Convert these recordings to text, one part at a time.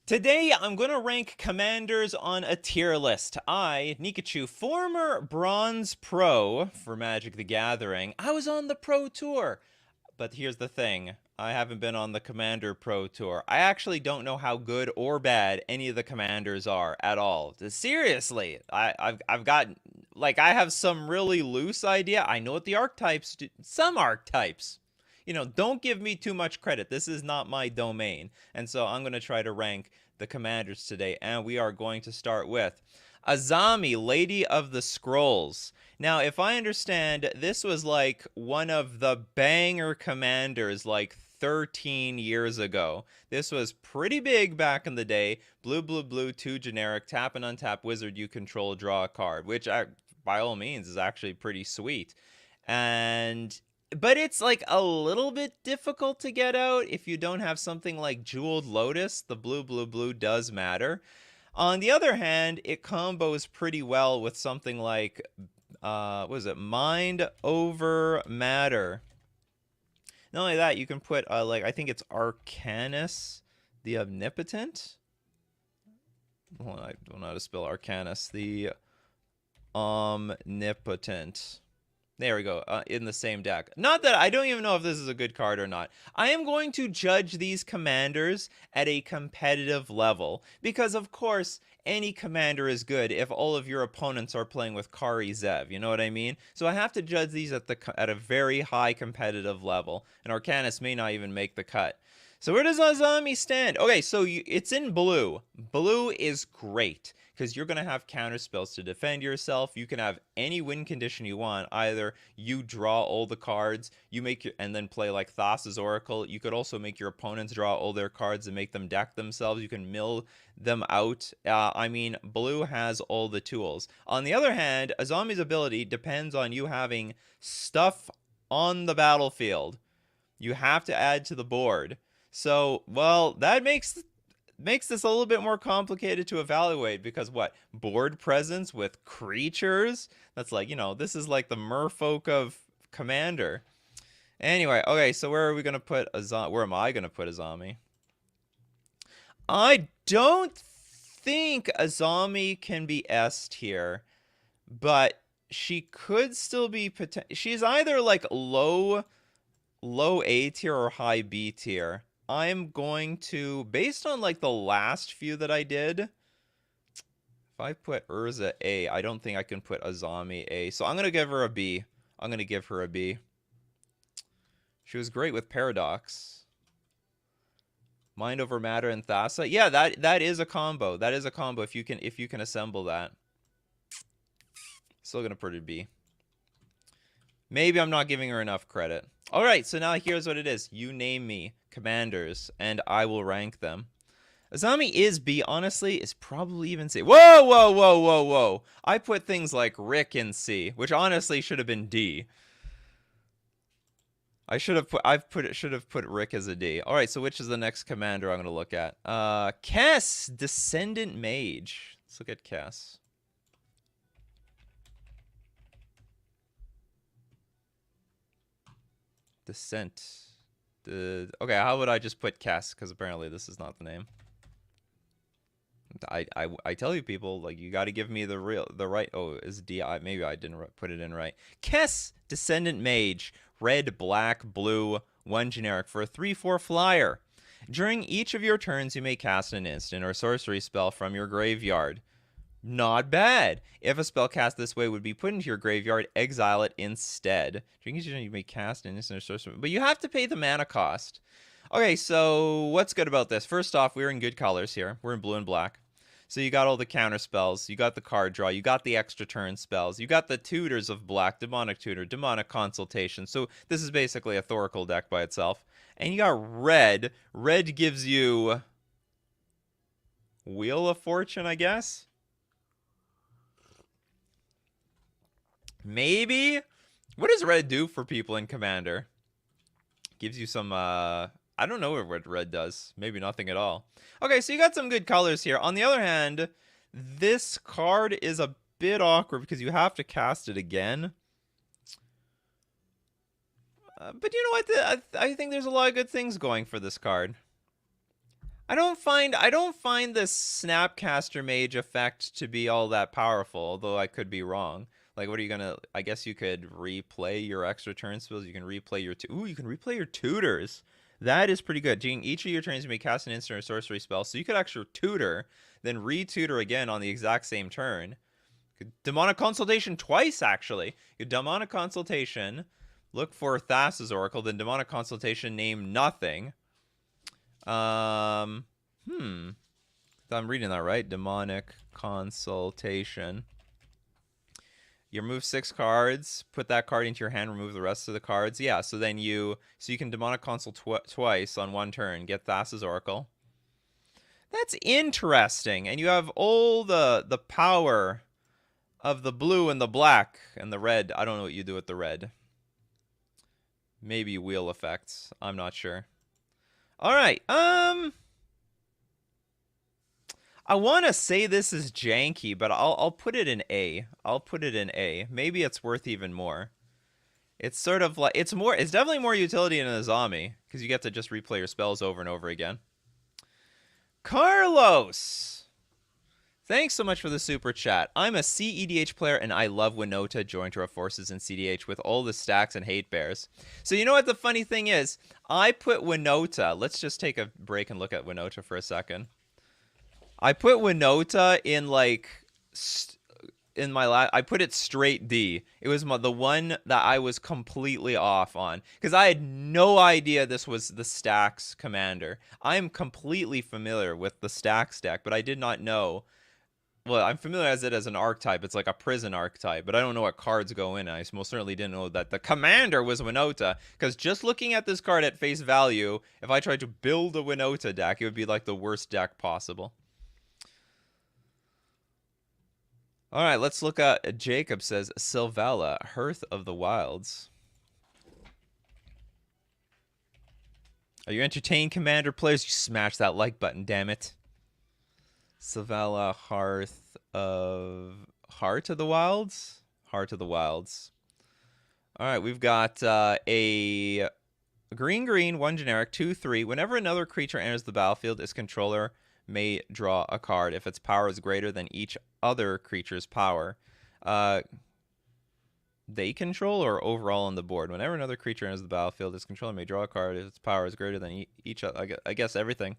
Today, I'm going to rank commanders on a tier list. I, Nikachu, former Bronze Pro for Magic the Gathering. I was on the Pro Tour. But here's the thing. I haven't been on the Commander Pro Tour. I actually don't know how good or bad any of the commanders are at all. Seriously, I've got, like, I have some really loose idea. I know what the archetypes do. Some archetypes. Don't give me too much credit. This is not my domain. And so I'm going to try to rank the commanders today. And we are going to start with Azami, Lady of the Scrolls. Now, if I understand, this was like one of the banger commanders like 13 years ago. This was pretty big back in the day. Blue, blue, blue, 2 generic, tap and untap wizard you control, draw a card, which by all means is actually pretty sweet. But it's like a little bit difficult to get out if you don't have something like Jeweled Lotus. The blue, blue, blue does matter. On the other hand, it combos pretty well with something like, what is it? Mind over Matter. Not only that, you can put, I think it's Arcanus, the Omnipotent. Well, I don't know how to spell Arcanus. The Omnipotent. There we go, in the same deck. Not that I don't even know if this is a good card or not. I am going to judge these commanders at a competitive level. Because, of course, any commander is good if all of your opponents are playing with Kari Zev. You know what I mean? So I have to judge these at a very high competitive level. And Arcanus may not even make the cut. So where does Azami stand? Okay, so it's in blue. Blue is great, because you're going to have counter spells to defend yourself. You can have any win condition you want. Either you draw all the cards, and then play like Thassa's Oracle. You could also make your opponents draw all their cards and make them deck themselves. You can mill them out. I mean, blue has all the tools. On the other hand, Azami's ability depends on you having stuff on the battlefield. You have to add to the board. So, well, that makes this a little bit more complicated to evaluate, because what? Board presence with creatures? That's like, this is like the merfolk of Commander. Anyway, okay, so where are we going to put Azami? Where am I going to put Azami? I don't think Azami can be S tier, but she could still be she's either like low A tier or high B tier. I'm going to, based on like the last few that I did, if I put Urza A, I don't think I can put Azami A. So I'm going to give her a B. I'm going to give her a B. She was great with Paradox. Mind over Matter and Thassa. Yeah, that is a combo. That is a combo if you can assemble that. Still going to put her B. Maybe I'm not giving her enough credit. All right, so now here's what it is. You name me commanders, and I will rank them. Azami is B, honestly, is probably even C. Whoa, whoa, whoa, whoa, whoa. I put things like Rick in C, which honestly should have been D. Should have put Rick as a D. All right, so which is the next commander I'm going to look at? Kess, Descendant Mage. Let's look at Kess. Descent. Okay, how would I just put Kess? Because apparently this is not the name. I tell you, people, like, you got to give me the right. Oh, is D? Maybe I didn't put it in right. Kess, Descendant Mage, red, black, blue, 1 generic for a 3/4 flyer. During each of your turns, you may cast an instant or sorcery spell from your graveyard. Not bad. If a spell cast this way would be put into your graveyard, exile it instead. During each turn, you may cast an instant or sorcery, but you have to pay the mana cost. Okay, so what's good about this? First off, we're in good colors here. We're in blue and black. So you got all the counter spells, you got the card draw, you got the extra turn spells, you got the tutors of black, Demonic Tutor, Demonic Consultation. So this is basically a Thoracle deck by itself. And you got red. Red gives you Wheel of Fortune, I guess? Maybe? What does red do for people in Commander? Gives you some, I don't know what red does. Maybe nothing at all. Okay, so you got some good colors here. On the other hand, this card is a bit awkward because you have to cast it again. But you know what? I think there's a lot of good things going for this card. I don't find this Snapcaster Mage effect to be all that powerful, although I could be wrong. Like, what are you gonna? I guess you could replay your extra turn spells. You can replay your you can replay your tutors. That is pretty good. Each of your turns you may cast an instant or sorcery spell, so you could actually tutor, then re-tutor again on the exact same turn. Demonic Consultation twice, actually. You Demonic Consultation, look for Thassa's Oracle, then Demonic Consultation, name nothing. I'm reading that right. Demonic Consultation. You remove 6 cards, put that card into your hand, remove the rest of the cards. Yeah, so then you can Demonic Consult twice on one turn, get Thassa's Oracle. That's interesting. And you have all the power of the blue and the black and the red. I don't know what you do with the red. Maybe wheel effects. I'm not sure. All right. I want to say this is janky, but I'll put it in A. I'll put it in A. Maybe it's worth even more. It's sort of like it's definitely more utility in Azami because you get to just replay your spells over and over again. Carlos, thanks so much for the super chat. I'm a CEDH player and I love Winota joined to our forces in CDH with all the stacks and hate bears. So you know what the funny thing is? I put Winota. Let's just take a break and look at Winota for a second. I put Winota in like I put it straight D. It was the one that I was completely off on because I had no idea this was the stacks commander. I am completely familiar with the stacks deck, but I did not know. Well, I'm familiar as it as an archetype. It's like a prison archetype, but I don't know what cards go in. I most certainly didn't know that the commander was Winota, because just looking at this card at face value, if I tried to build a Winota deck, it would be like the worst deck possible. All right, let's look at Jacob says Selvala, Hearth of the Wilds. Are you entertained, Commander players? You smash that like button, damn it. Selvala, Heart of the Wilds? Heart of the Wilds. All right, we've got a green, 1 generic, 2/3. Whenever another creature enters the battlefield, its controller may draw a card if its power is greater than each other creature's power. They control or overall on the board. Whenever another creature enters the battlefield, its controller may draw a card if its power is greater than each other. I guess everything.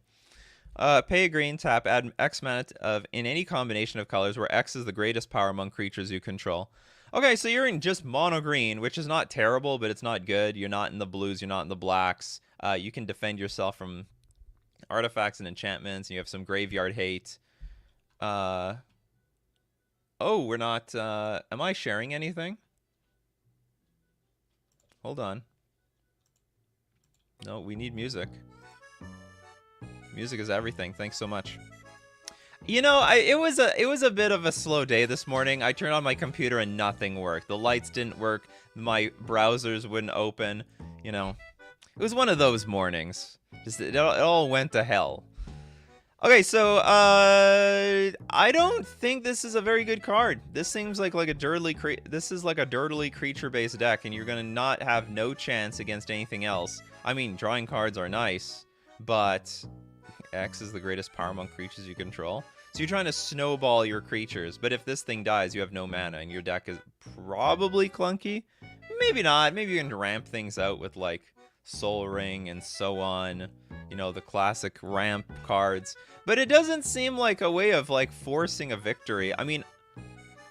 Pay a green, tap, add X mana in any combination of colors where X is the greatest power among creatures you control. Okay, so you're in just mono green, which is not terrible, but it's not good. You're not in the blues, you're not in the blacks. You can defend yourself from artifacts and enchantments, and you have some graveyard hate. Oh, we're not... am I sharing anything? Hold on. No, we need music. Music is everything. Thanks so much. You know, it was a bit of a slow day this morning. I turned on my computer and nothing worked. The lights didn't work. My browsers wouldn't open. You know, it was one of those mornings. Just it all went to hell. Okay, so I don't think this is a very good card. This seems like a dirtily creature-based deck, and you're gonna not have no chance against anything else. I mean, drawing cards are nice, but X is the greatest power among creatures you control. So you're trying to snowball your creatures, but if this thing dies, you have no mana, and your deck is probably clunky. Maybe not. Maybe you can ramp things out with like Soul Ring and so on. You know, the classic ramp cards. But it doesn't seem like a way of like forcing a victory. I mean,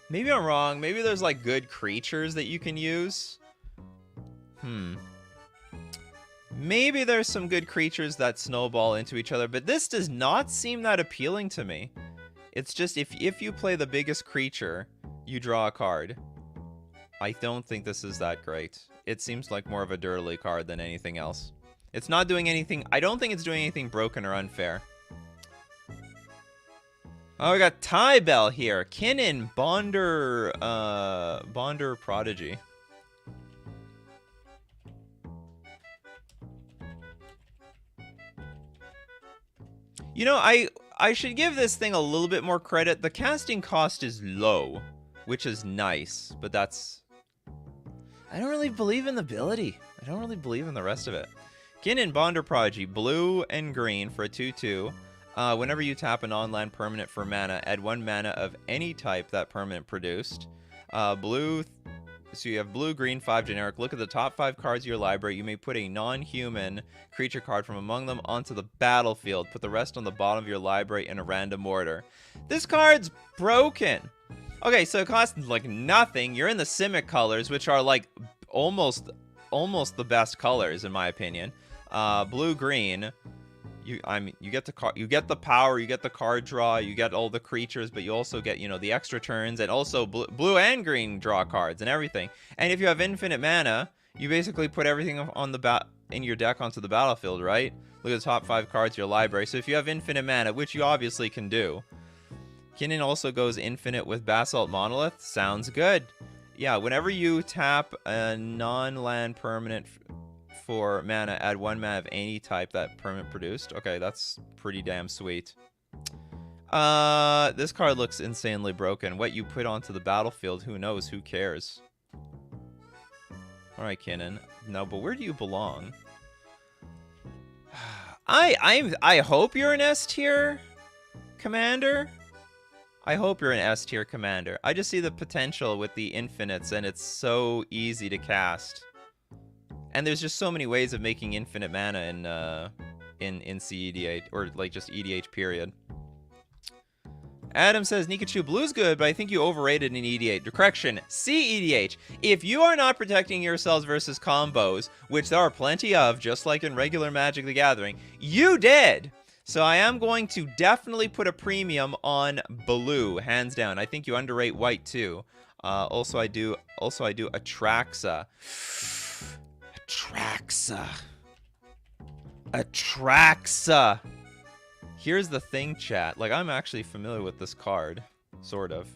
maybe I'm wrong. Maybe there's like good creatures that you can use. Maybe there's some good creatures that snowball into each other, but this does not seem that appealing to me. It's just if you play the biggest creature, you draw a card. I don't think this is that great. It seems like more of a dirtly card than anything else. It's not doing anything. I don't think it's doing anything broken or unfair. Oh, we got Tybell here. Kinnan, Bonder Prodigy. You know, I should give this thing a little bit more credit. The casting cost is low, which is nice, but that's... I don't really believe in the ability. I don't really believe in the rest of it. Kinnan, Bonder Prodigy, blue and green for a 2/2. Whenever you tap a non-land permanent for mana, add 1 mana of any type that permanent produced. Blue, so you have blue, green, 5 generic. Look at the top 5 cards of your library. You may put a non-human creature card from among them onto the battlefield. Put the rest on the bottom of your library in a random order. This card's broken. Okay, so it costs like nothing. You're in the Simic colors, which are like almost the best colors in my opinion. Blue, green. You get the power, you get the card draw, you get all the creatures, but you also get, you know, the extra turns, and also blue and green draw cards and everything. And if you have infinite mana, you basically put everything on the in your deck onto the battlefield, right? Look at the top 5 cards of your library. So if you have infinite mana, which you obviously can do. Kinnan also goes infinite with Basalt Monolith. Sounds good. Yeah, whenever you tap a non-land permanent for mana, add 1 mana of any type that permanent produced. Okay, that's pretty damn sweet. This card looks insanely broken. What you put onto the battlefield, who knows? Who cares? Alright, Kinnan. No, but where do you belong? I hope you're an S tier commander. I hope you're an S tier commander. I just see the potential with the infinites, and it's so easy to cast. And there's just so many ways of making infinite mana in CEDH, or like just EDH period. Adam says, Nikachu, blue's good, but I think you overrated in EDH. Correction, CEDH. If you are not protecting yourselves versus combos, which there are plenty of, just like in regular Magic the Gathering, you did! So I am going to definitely put a premium on blue, hands down. I think you underrate white too. Also I do Atraxa. Atraxa. Here's the thing, chat. Like, I'm actually familiar with this card. Sort of.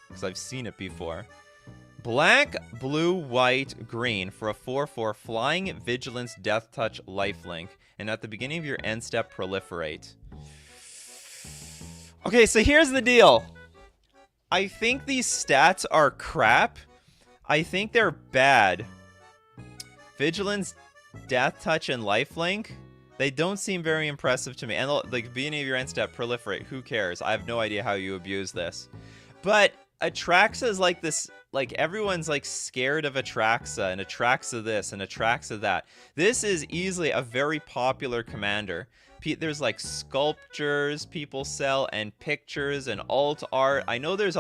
Because I've seen it before. Black, blue, white, green for a 4/4 flying, vigilance, death touch, lifelink. And at the beginning of your end step, proliferate. Okay, so here's the deal. I think these stats are crap. I think they're bad. Vigilance, death touch, and lifelink. They don't seem very impressive to me. And like, beginning of your end step, proliferate. Who cares? I have no idea how you abuse this. But Atraxa is like this, like everyone's like scared of Atraxa, and Atraxa this, and Atraxa that. This is easily a very popular commander. There's like sculptures people sell, and pictures, and alt art. I know there's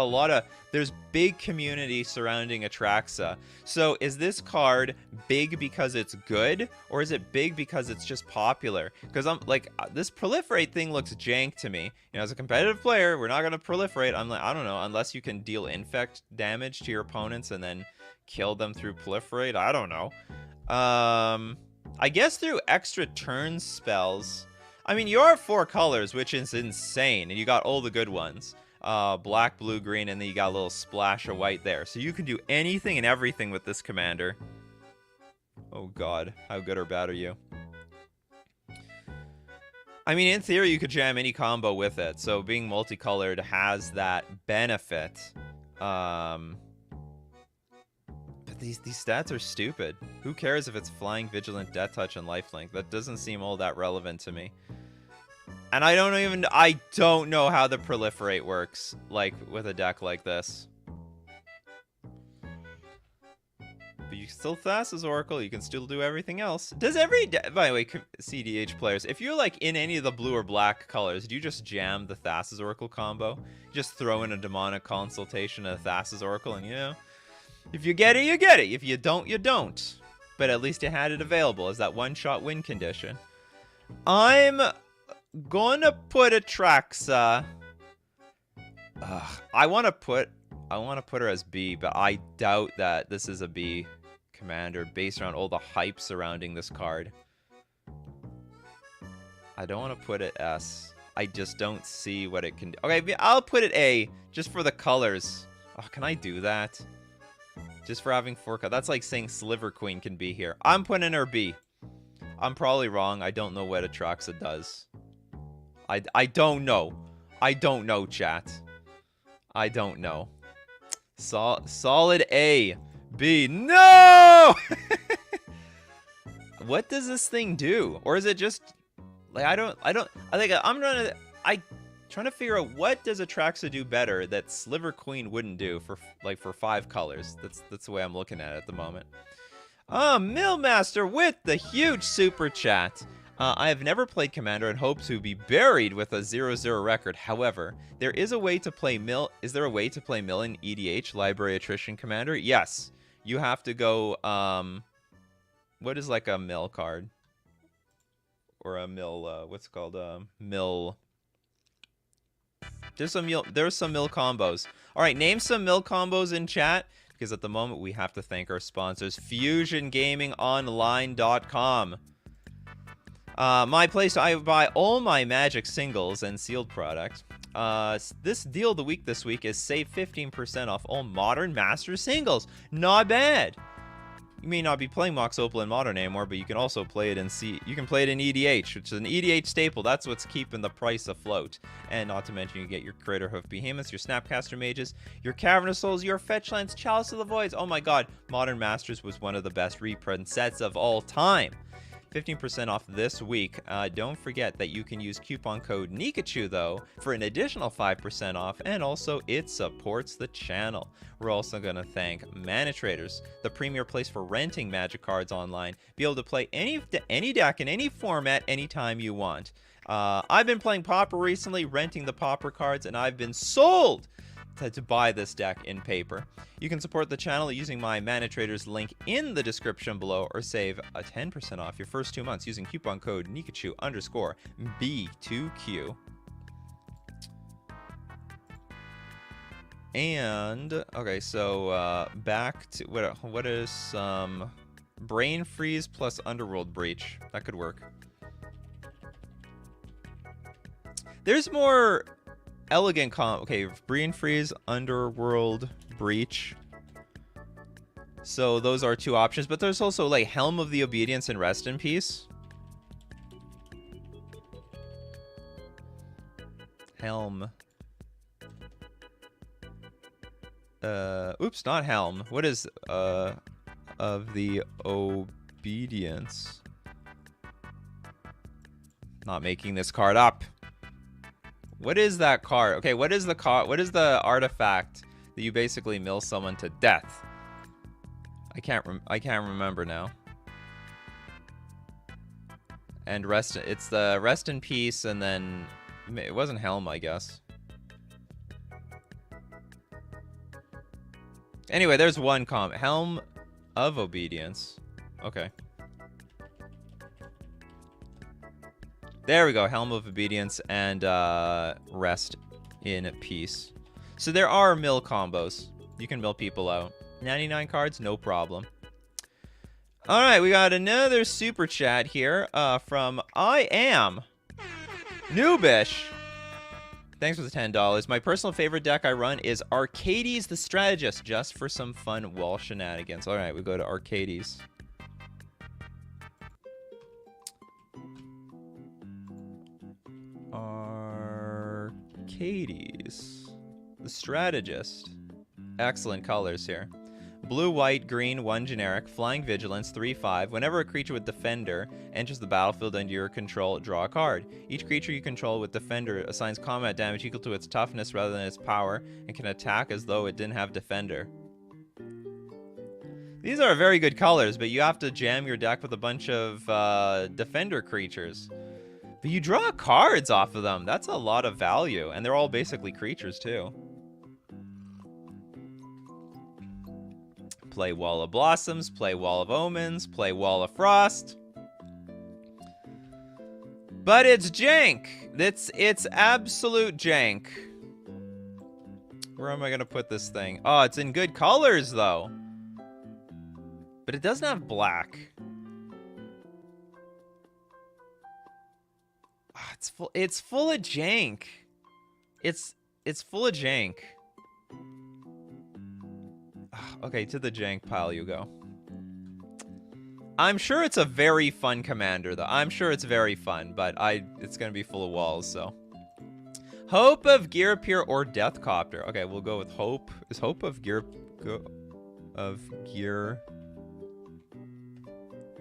there's big community surrounding Atraxa. So is this card big because it's good, or is it big because it's just popular? Because I'm like, this proliferate thing looks jank to me. You know, as a competitive player, we're not gonna proliferate. I'm like, I don't know, unless you can deal infect damage to your opponents and then kill them through proliferate. I don't know. I guess through extra turn spells. I mean, you are 4 colors, which is insane, and you got all the good ones. Black, blue, green, and then you got a little splash of white there. So you can do anything and everything with this commander. Oh god, how good or bad are you? I mean, in theory, you could jam any combo with it, so being multicolored has that benefit. But these stats are stupid. Who cares if it's flying, vigilant, death touch, and lifelink? That doesn't seem all that relevant to me. And I don't know how the proliferate works, like with a deck like this. But you can still Thassa's Oracle, you can still do everything else. Does by the way, CDH players, if you're like in any of the blue or black colors, do you just jam the Thassa's Oracle combo? You just throw in a Demonic Consultation and a Thassa's Oracle, and you know, if you get it, you get it. If you don't, you don't. But at least you had it available as that one-shot win condition. I'm gonna put Atraxa. I want to put her as B, but I doubt that this is a B commander based around all the hype surrounding this card. I don't want to put it S. I just don't see what it can do. Okay, I'll put it A just for the colors. Oh, can I do that? Just for having 4 colors. That's like saying Sliver Queen can be here. I'm putting her B. I'm probably wrong. I don't know what Atraxa does. I don't know. I don't know, chat. I don't know. Solid A. B. No! What does this thing do? Or is it just like I think I trying to figure out what does Atraxa do better that Sliver Queen wouldn't do for 5 colors. That's the way I'm looking at it at the moment. Millmaster with the huge super chat. I have never played Commander and hope to be buried with a 0-0 record. However, there is a way to play Mill. Is there a way to play Mill in EDH, Library Attrition Commander? Yes. You have to go, what is like a Mill card? Or a Mill, what's it called? Mill. There's some Mill combos. All right, name some Mill combos in chat. Because at the moment, we have to thank our sponsors, FusionGamingOnline.com. My place, I buy all my Magic singles and sealed products. This deal of the week this week is save 15% off all Modern Master singles. Not bad. You may not be playing Mox Opal in Modern anymore, but you can also play it in You can play it in EDH, which is an EDH staple. That's what's keeping the price afloat. And not to mention, you get your Crater Hoof Behemoths, your Snapcaster Mages, your Cavernous Souls, your Fetchlands, Chalice of the Voids. Oh my god, Modern Masters was one of the best reprint sets of all time. 15% off this week. Don't forget that you can use coupon code Nikachu, though, for an additional 5% off, and also it supports the channel. We're also going to thank Mana Traders, the premier place for renting Magic cards online. Be able to play any deck in any format anytime you want. I've been playing Pauper recently, renting the Pauper cards, and I've been sold to buy this deck in paper. You can support the channel using my Mana Traders link in the description below, or save a 10% off your first 2 months using coupon code Nikachu_B2Q. And okay, so back to what is some Brain Freeze plus Underworld Breach. That could work. There's more elegant okay, Brain Freeze, Underworld Breach. So those are 2 options, but there's also like Helm of the Obedience and Rest in Peace. Helm. Oops, not Helm. What is of the Obedience? Not making this card up. What is that card? Okay, what is the card? What is the artifact that you basically mill someone to death? I can't remember now. And it's the Rest in Peace, and then it wasn't Helm, I guess. Anyway, there's one Helm of Obedience. Okay. There we go, Helm of Obedience and Rest in Peace. So there are mill combos. You can mill people out. 99 cards, no problem. All right, we got another super chat here from I Am Noobish. Thanks for the $10. My personal favorite deck I run is Arcades the Strategist, just for some fun wall shenanigans. All right, we go to Arcades. Arcades the Strategist. Excellent colors here. Blue, white, green, 1 generic, flying vigilance, 3/5. Whenever a creature with Defender enters the battlefield under your control, draw a card. Each creature you control with Defender assigns combat damage equal to its toughness rather than its power, and can attack as though it didn't have Defender. These are very good colors, but you have to jam your deck with a bunch of Defender creatures. But you draw cards off of them. That's a lot of value, and they're all basically creatures too. Play Wall of Blossoms, play Wall of Omens, play Wall of Frost. But it's jank. It's absolute jank. Where am I going to put this thing? Oh, it's in good colors, though. But it doesn't have black. Oh, it's full of jank. It's full of jank. Okay, to the jank pile you go. I'm sure it's a very fun commander, though. I'm sure it's very fun, but it's going to be full of walls, so. Hope of Ghirapur or Deathcopter. Okay, we'll go with Hope. Is Hope of Is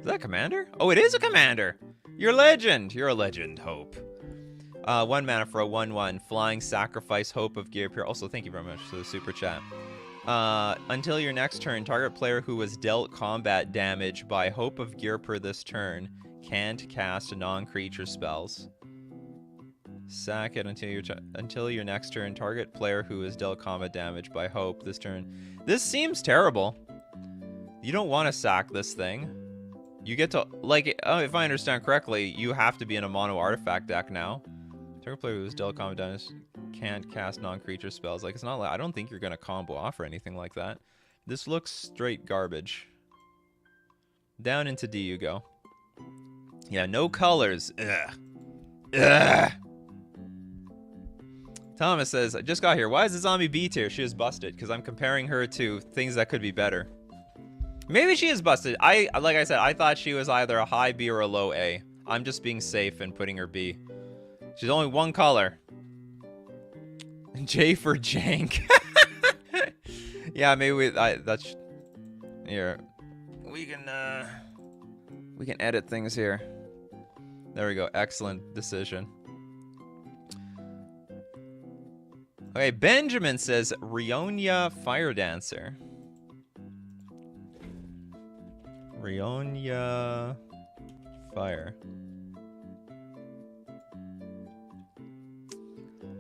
that a commander? Oh, it is a commander. You're a legend. You're a legend, Hope. 1 mana for a 1/1. Flying Sacrifice Hope of Ghirapur. Also, thank you very much for the super chat. Until your next turn, target player who was dealt combat damage by Hope of Ghirapur this turn can't cast non-creature spells. Sack it until your next turn. Target player who is dealt combat damage by Hope this turn. This seems terrible. You don't want to sack this thing. You get to, like, if I understand correctly, you have to be in a mono artifact deck now. Target player who is dealt combat damage can't cast non-creature spells. Like, it's not like, I don't think you're gonna combo off or anything like that. This looks straight garbage. Down into D you go. Yeah, no colors. Ugh. Ugh. Thomas says, I just got here. Why is Azami B tier? She is busted because I'm comparing her to things that could be better. Maybe she is busted. Like I said, I thought she was either a high B or a low A. I'm just being safe and putting her B. She's only 1 color. J for jank. Yeah, maybe that's here. We can edit things here. There we go. Excellent decision. Okay, Benjamin says Ryonya Fire Dancer. Ryonya Fire.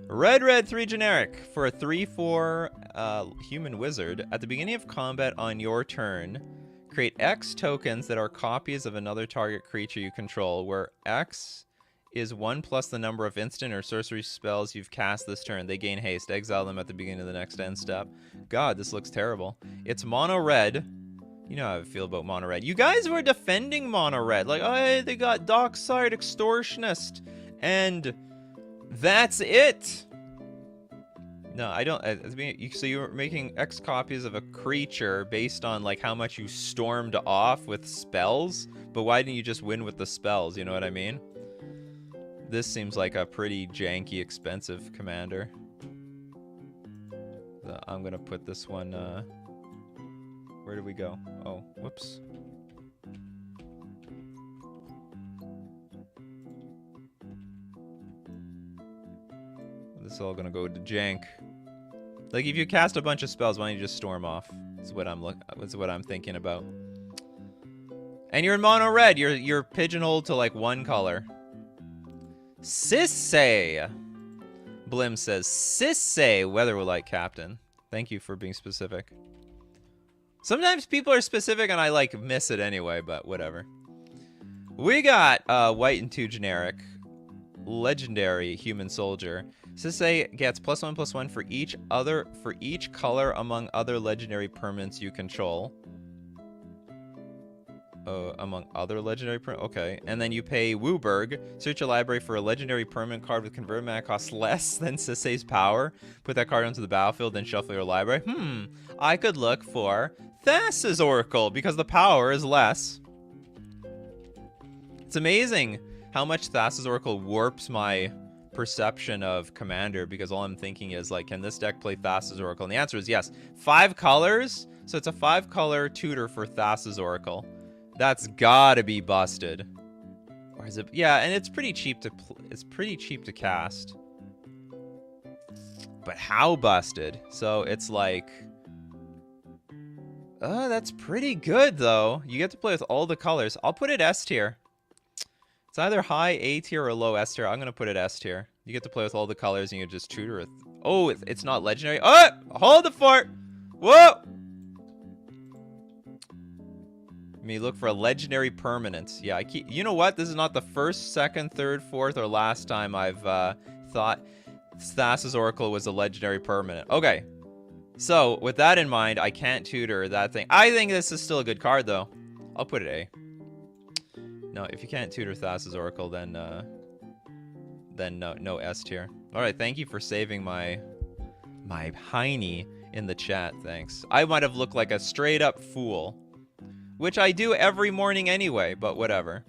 Red 3 generic for a 3/4 human wizard. At the beginning of combat on your turn, create X tokens that are copies of another target creature you control, where X is 1 plus the number of instant or sorcery spells you've cast this turn. They gain haste. Exile them at the beginning of the next end step. God, this looks terrible. It's mono red. You know how I feel about mono red. You guys were defending mono red. Like, oh, they got Dockside Extortionist. And that's it. No, I don't. So you're making X copies of a creature based on, like, how much you stormed off with spells? But why didn't you just win with the spells? You know what I mean? This seems like a pretty janky, expensive commander. So I'm gonna put this one, where do we go? Oh, whoops. This is all gonna go to jank. Like, if you cast a bunch of spells, why don't you just storm off? That's what I'm thinking about. And you're in mono red. You're pigeonholed to like 1 color. Sisay. Blim says, Sisay, Weatherlight Captain. Thank you for being specific. Sometimes people are specific and I, like, miss it anyway, but whatever. We got white and 2 generic. Legendary human soldier. Sisay gets +1/+1 for each color among other legendary permanents you control. Among other legendary okay. And then you pay Wooburg. Search your library for a legendary permanent card with converted mana cost less than Sisay's power. Put that card onto the battlefield, then shuffle your library. I could look for Thassa's Oracle because the power is less. It's amazing how much Thassa's Oracle warps my perception of Commander, because all I'm thinking is, like, can this deck play Thassa's Oracle? And the answer is yes. 5 colors? So it's a 5-color tutor for Thassa's Oracle. That's gotta be busted. Or is it? Yeah, and it's pretty cheap to cast. But how busted? So it's like, that's pretty good though. You get to play with all the colors. I'll put it S tier. It's either high A tier or low S tier. I'm gonna put it S tier. You get to play with all the colors and you just tutor it. Oh, it's not legendary. Oh, hold the fort. Whoa. Me look for a legendary permanent. Yeah, you know what? This is not the first, second, third, fourth, or last time I've thought Thassa's Oracle was a legendary permanent. Okay, so with that in mind, I can't tutor that thing. I think this is still a good card, though. I'll put it A. No, if you can't tutor Thassa's Oracle, then no S tier. All right, thank you for saving my hiney in the chat. Thanks. I might have looked like a straight up fool. Which I do every morning anyway, but whatever.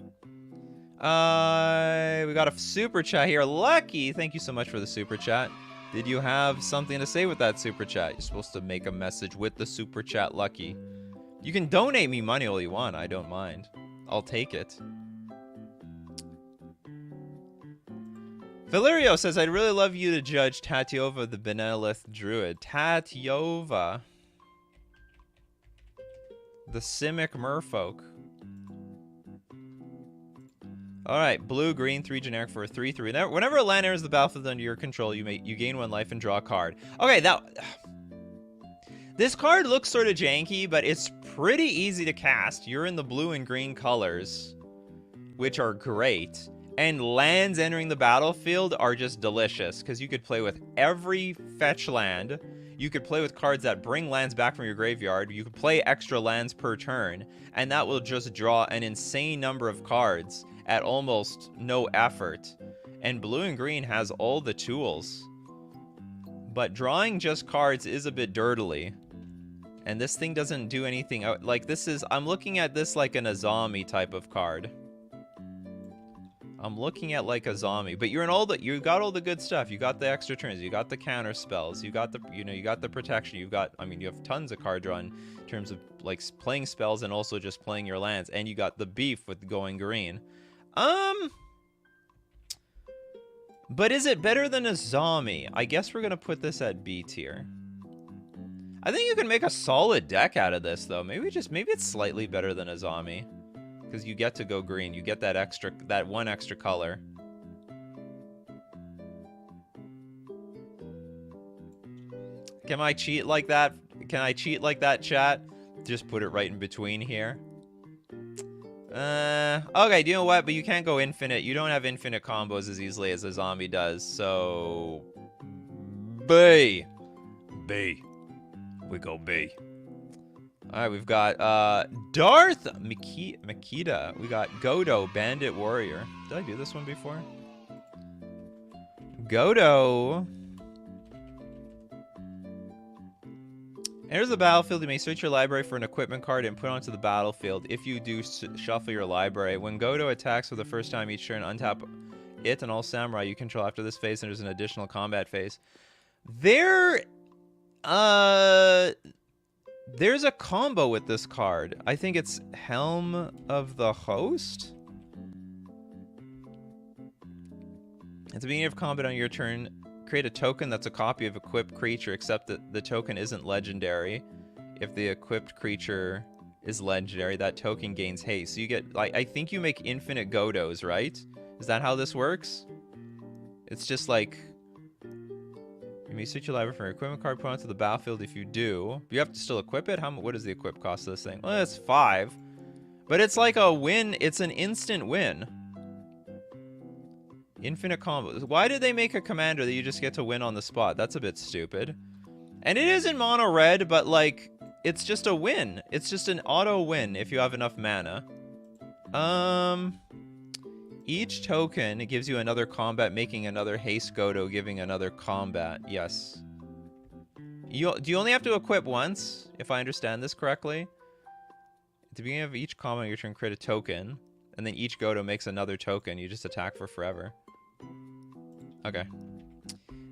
We got a super chat here. Lucky, thank you so much for the super chat. Did you have something to say with that super chat? You're supposed to make a message with the super chat, Lucky. You can donate me money all you want. I don't mind. I'll take it. Valerio says, I'd really love you to judge Tatyova the Benelith Druid. Tatyova. The Simic Merfolk. Alright, blue, green, 3 generic for a 3/3. Whenever a land enters the battlefield under your control, you gain 1 life and draw a card. Okay, this card looks sort of janky, but it's pretty easy to cast. You're in the blue and green colors, which are great. And lands entering the battlefield are just delicious, because you could play with every fetch land. You could play with cards that bring lands back from your graveyard. You could play extra lands per turn, and that will just draw an insane number of cards at almost no effort. And blue and green has all the tools. But drawing just cards is a bit dirtily. And this thing doesn't do anything. Like, I'm looking at this like an Azami type of card. I'm looking at like Azami, but you got all the good stuff. You got the extra turns, you got the counter spells, you got the, you got the protection, you have tons of card draw in terms of like playing spells and also just playing your lands, and you got the beef with going green. But is it better than Azami? I guess we're gonna put this at B tier. I think you can make a solid deck out of this though. Maybe it's slightly better than Azami. Because you get to go green. You get that one extra color. Can I cheat like that? Can I cheat like that, chat? Just put it right in between here. Okay, do you know what? But you can't go infinite. You don't have infinite combos as easily as a zombie does. So... B. We go B. Alright, we've got Darth Makita. We got Godo, Bandit Warrior. Did I do this one before? Godo. Enters the battlefield, you may search your library for an equipment card and put it onto the battlefield. If you do, shuffle your library. When Godo attacks for the first time each turn, untap it and all samurai you control. After this phase, there's an additional combat phase. There's a combo with this card. I think it's Helm of the Host. At the beginning of combat on your turn, create a token that's a copy of equipped creature, except that the token isn't legendary. If the equipped creature is legendary, that token gains haste. So you get, like, I think you make infinite Godos, right? Is that how this works? It's just like... You may switch your library for an equipment card, put onto the battlefield. If you do, you have to still equip it. What is the equip cost of this thing? Well, it's 5, but it's like a win. It's an instant win. Infinite combos. Why did they make a commander that you just get to win on the spot? That's a bit stupid. And it isn't mono red, but like it's just a win. It's just an auto win if you have enough mana. Each token gives you another combat, making another haste Godo, giving another combat. Yes. Do you only have to equip once, if I understand this correctly? At the beginning of each combat, your turn create a token, and then each Godo makes another token. You just attack for forever. Okay.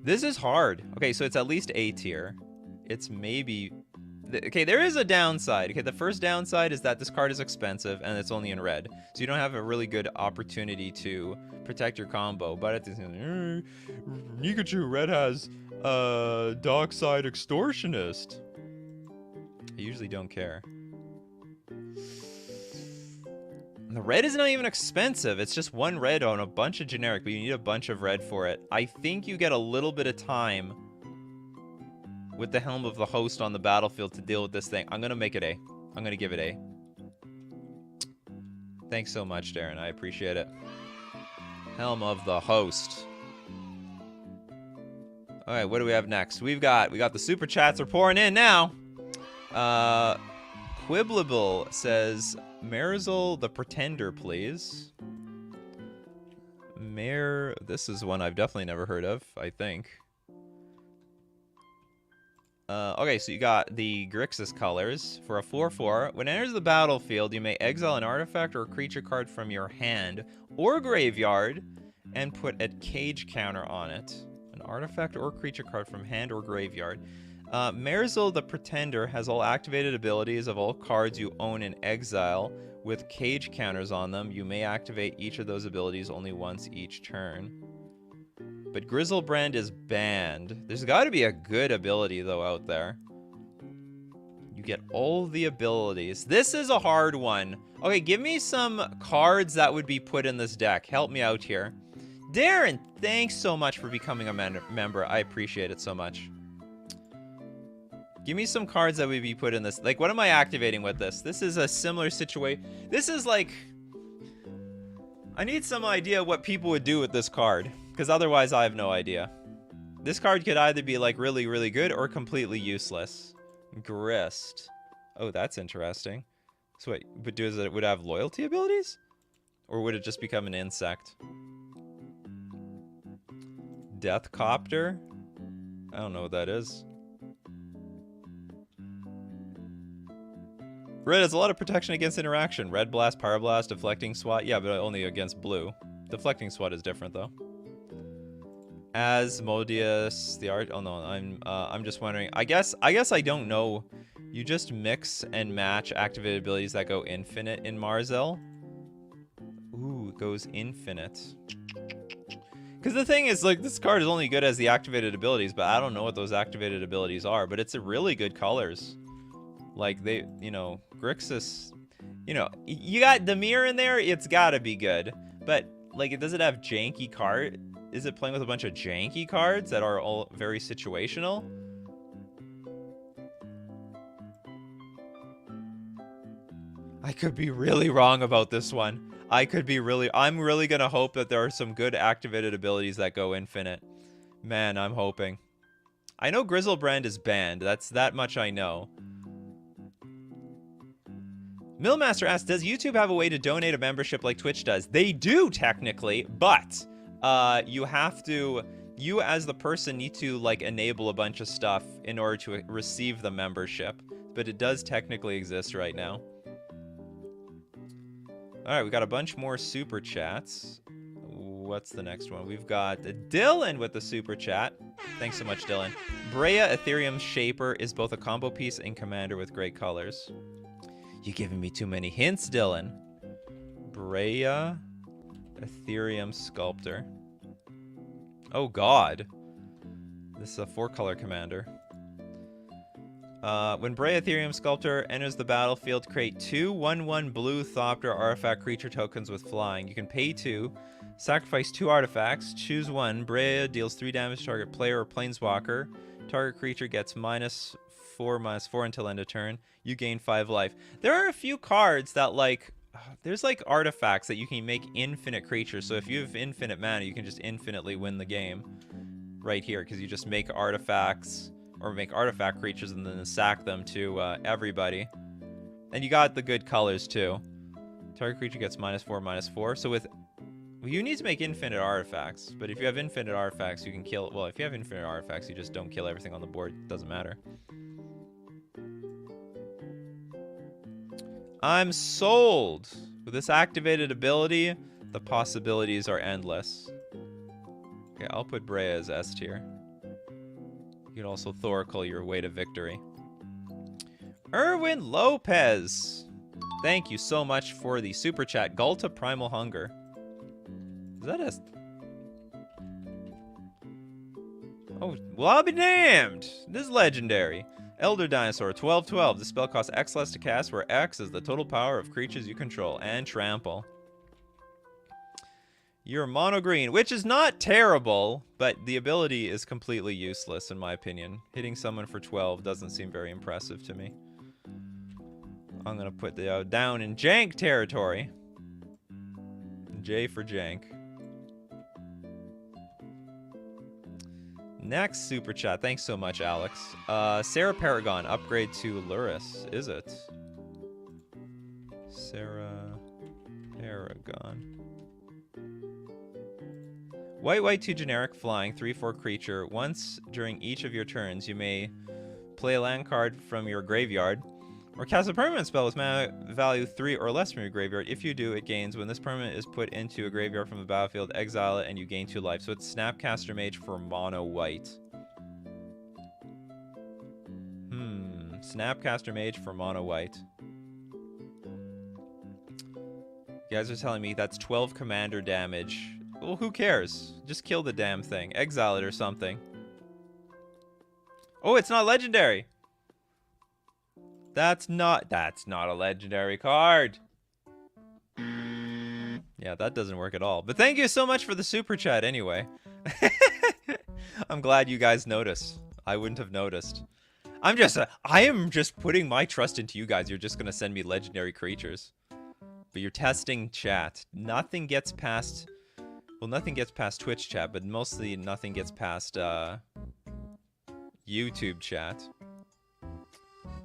This is hard. Okay, so it's at least A tier. It's maybe... Okay, there is a downside. Okay, the first downside is that this card is expensive and it's only in red. So you don't have a really good opportunity to protect your combo. But at the Nikachu, red has Dockside Extortionist. I usually don't care. The red is not even expensive. It's just one red on a bunch of generic, but you need a bunch of red for it. I think you get a little bit of time with the Helm of the Host on the battlefield to deal with this thing. I'm going to make it A. I'm going to give it A. Thanks so much, Darren. I appreciate it. Helm of the Host. All right, what do we have next? We got the super chats are pouring in now. Quiblable says, Marisol the Pretender, please. This is one I've definitely never heard of, I think. Okay, so you got the Grixis colors for a 4/4. When it enters the battlefield, you may exile an artifact or a creature card from your hand or graveyard and put a cage counter on it. An artifact or creature card from hand or graveyard. Marisol the Pretender has all activated abilities of all cards you own in exile with cage counters on them. You may activate each of those abilities only once each turn. but Grizzlebrand is banned. There's got to be a good ability, though, out there. You get all the abilities. This is a hard one. Okay, give me some cards that would be put in this deck. Help me out here. Darren, thanks so much for becoming a member. I appreciate it so much. Give me some cards that would be put in this. Like, what am I activating with this? This is a similar situation. This is like... I need some idea what people would do with this card, because otherwise I have no idea. This card could either be, like, really, really good or completely useless. Grist. Oh, that's interesting. So wait, but would it have loyalty abilities? Or would it just become an insect? Deathcopter? I don't know what that is. Red has a lot of protection against interaction. Red Blast, Pyroblast, Deflecting Swat. Yeah, but only against blue. Deflecting Swat is different, though. Asmodeus, the art. Oh no, I'm just wondering. I guess I don't know. You just mix and match activated abilities that go infinite in Marzel. Ooh, it goes infinite. Because the thing is, like, this card is only good as the activated abilities, but I don't know what those activated abilities are. But it's a really good colors. Like, they, you know, Grixis, you know, you got Demir in there, it's gotta be good. But, like, does it have janky card? Is it playing with a bunch of janky cards that are all very situational? I could be really wrong about this one. I'm really gonna hope that there are some good activated abilities that go infinite. Man, I'm hoping. I know Grizzlebrand is banned, that much I know. Millmaster asks, does YouTube have a way to donate a membership like Twitch does? They do, technically, but you as the person need to, like, enable a bunch of stuff in order to receive the membership. But it does technically exist right now. Alright, we got a bunch more super chats. What's the next one? We've got Dylan with the super chat. Thanks so much, Dylan. Breya Ethereum Shaper is both a combo piece and commander with great colors. You're giving me too many hints, Dylan. Breya Ethereum Sculptor. Oh, God. This is a 4-color commander. When Breya Ethereum Sculptor enters the battlefield, create 2 1/1 blue Thopter artifact creature tokens with flying. You can pay 2, sacrifice 2 artifacts, choose 1. Breya deals 3 damage to target player or planeswalker. Target creature gets -4/-4 until end of turn. You gain 5 life. There are a few cards that, like, there's like artifacts that you can make infinite creatures. So if you have infinite mana, you can just infinitely win the game right here, because you just make artifacts or make artifact creatures and then sack them to everybody. And you got the good colors too. Target creature gets -4/-4. So with you need to make infinite artifacts, but if you have infinite artifacts, you can kill. Well, if you have infinite artifacts, you just don't kill everything on the board. It doesn't matter. I'm sold. With this activated ability, the possibilities are endless. Okay, I'll put Breya as S tier. You can also Thoracle your way to victory. Erwin Lopez. Thank you so much for the super chat. Ghalta Primal Hunger. Is that a... Oh, well, I'll be damned. This is legendary. Elder Dinosaur, 12/12. This spell costs X less to cast, where X is the total power of creatures you control. And trample. You're mono green, which is not terrible, but the ability is completely useless, in my opinion. Hitting someone for 12 doesn't seem very impressive to me. I'm going to put the down in jank territory. J for jank. Next super chat. Thanks so much, Alex. Sarah Paragon, upgrade to Lurrus. Is it? Sarah Paragon. White, 2 generic, flying, 3/4 creature. Once during each of your turns, you may play a land card from your graveyard, or cast a permanent spell with mana value 3 or less from your graveyard. If you do, it gains. When this permanent is put into a graveyard from the battlefield, exile it, and you gain 2 life. So it's Snapcaster Mage for mono white. Snapcaster Mage for mono white. You guys are telling me that's 12 commander damage Well, who cares? Just kill the damn thing. Exile it or something. Oh, it's not legendary. That's not a legendary card. Yeah, that doesn't work at all. But thank you so much for the super chat anyway. I'm glad you guys noticed. I wouldn't have noticed. I am just putting my trust into you guys. You're just going to send me legendary creatures. But you're testing chat. Nothing gets past... Well, nothing gets past Twitch chat, but mostly nothing gets past YouTube chat.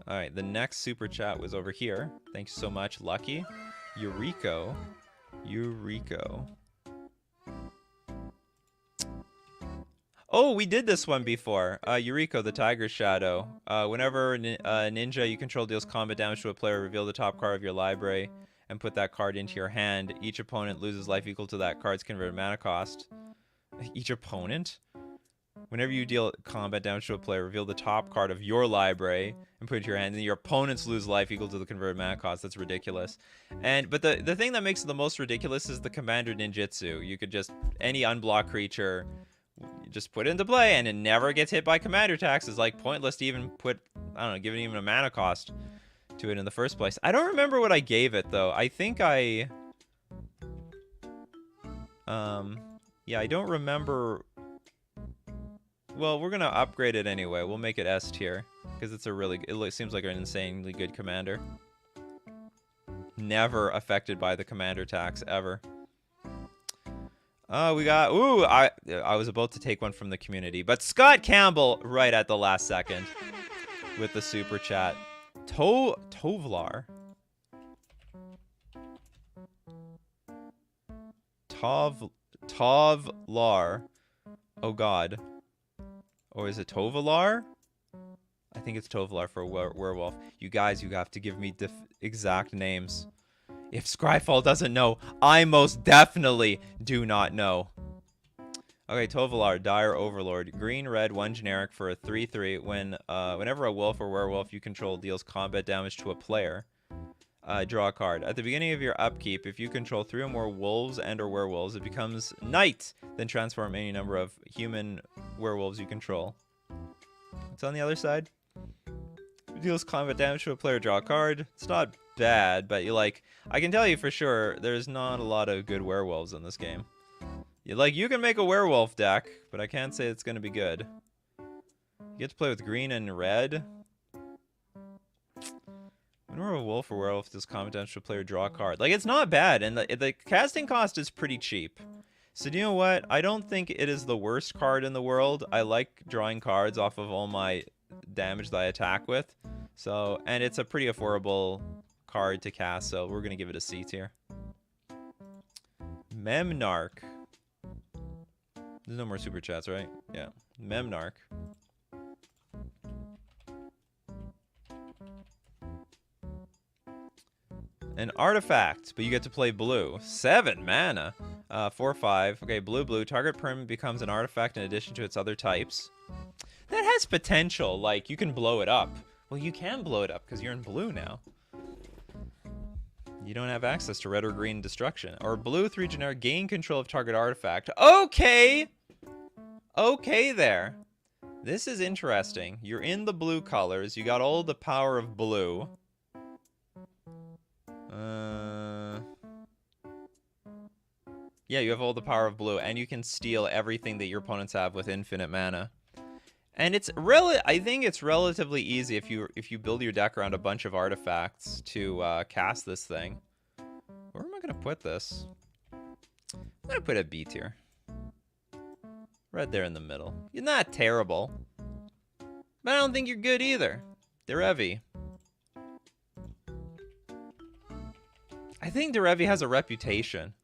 Alright, the next super chat was over here. Thanks so much, Lucky. Yuriko. Oh, we did this one before. Yuriko, the Tiger Shadow. Whenever a ninja you control deals combat damage to a player, reveal the top card of your library and put that card into your hand. Each opponent loses life equal to that card's converted mana cost. Each opponent? Whenever you deal combat damage to a player, reveal the top card of your library and put it to your hand. And your opponents lose life equal to the converted mana cost. That's ridiculous. But the thing that makes it the most ridiculous is the Commander Ninjutsu. You could just, any unblocked creature, you just put it into play and it never gets hit by commander attacks. It's like pointless to even put, I don't know, give it even a mana cost to it in the first place. I don't remember what I gave it though. I think yeah, I don't remember. Well, we're gonna upgrade it anyway. We'll make it S tier because it's it seems like an insanely good commander. Never affected by the commander tax ever. We got, ooh, I was about to take one from the community, but Scott Campbell right at the last second with the super chat. Tovolar. Tovolar. Oh god. Or is it Tovolar? I think it's Tovolar for a werewolf. You guys, you have to give me exact names. If Scryfall doesn't know, I most definitely do not know. Okay, Tovolar, Dire Overlord. Green, red, 1 generic for a 3/3. Whenever a wolf or werewolf you control deals combat damage to a player, draw a card. At the beginning of your upkeep, if you control 3 or more wolves and or werewolves, it becomes night. Then transform any number of human werewolves you control. What's on the other side? Deals combat damage to a player, draw a card. It's not bad, but I can tell you for sure, there's not a lot of good werewolves in this game. You can make a werewolf deck, but I can't say it's gonna be good. You get to play with green and red. Whenever a wolf or werewolf does combat damage to a player, draw a card. It's not bad, and the casting cost is pretty cheap. So do you know what? I don't think it is the worst card in the world. I like drawing cards off of all my damage that I attack with. So, and it's a pretty affordable card to cast, so we're gonna give it a C tier. Memnarch. There's no more super chats, right? Yeah. Memnarch. An artifact, but you get to play blue. 7 mana. 4/5. Okay, blue. Target permanent becomes an artifact in addition to its other types. That has potential. You can blow it up. Well, you can blow it up because you're in blue now. You don't have access to red or green destruction. Or blue, 3 generic, gain control of target artifact. Okay! Okay there. This is interesting. You're in the blue colors. You got all the power of blue. Yeah, you have all the power of blue, and you can steal everything that your opponents have with infinite mana. And I think it's relatively easy if you build your deck around a bunch of artifacts to cast this thing. Where am I gonna put this? I'm gonna put a B tier. Right there in the middle. You're not terrible, but I don't think you're good either. Derevi. I think Derevi has a reputation.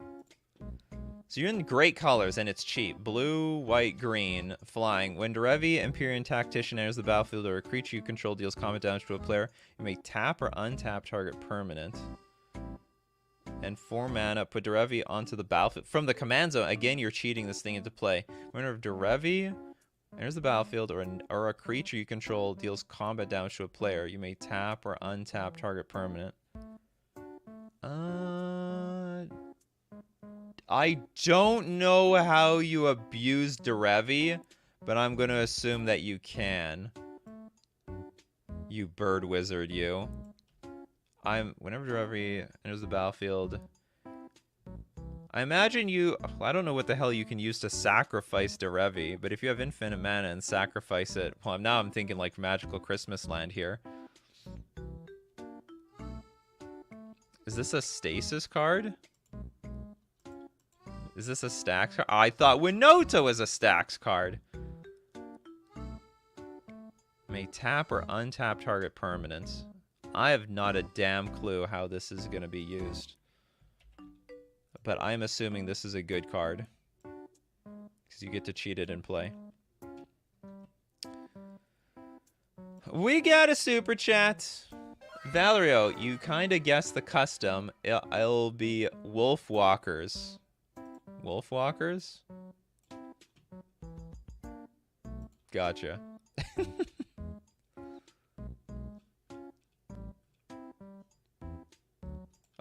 So you're in great colors, and it's cheap. Blue, white, green, flying. When Derevi, Empyrean Tactician, enters the battlefield or a creature you control deals combat damage to a player, you may tap or untap target permanent. And 4 mana, put Derevi onto the battlefield. From the command zone, again, you're cheating this thing into play. Whenever Derevi enters the battlefield or a creature you control deals combat damage to a player, you may tap or untap target permanent. I don't know how you abuse Derevi, but I'm going to assume that you can. You bird wizard, you. Whenever Derevi enters the battlefield, I imagine you... I don't know what the hell you can use to sacrifice Derevi, but if you have infinite mana and sacrifice it... Well, now I'm thinking like Magical Christmas Land here. Is this a stasis card? Is this a stacks card? I thought Winota was a stacks card. May tap or untap target permanents. I have not a damn clue how this is going to be used. But I'm assuming this is a good card. Because you get to cheat it in play. We got a super chat. Valerio, you kind of guessed the custom. It'll be Wolf Walkers. Wolf Walkers? Gotcha.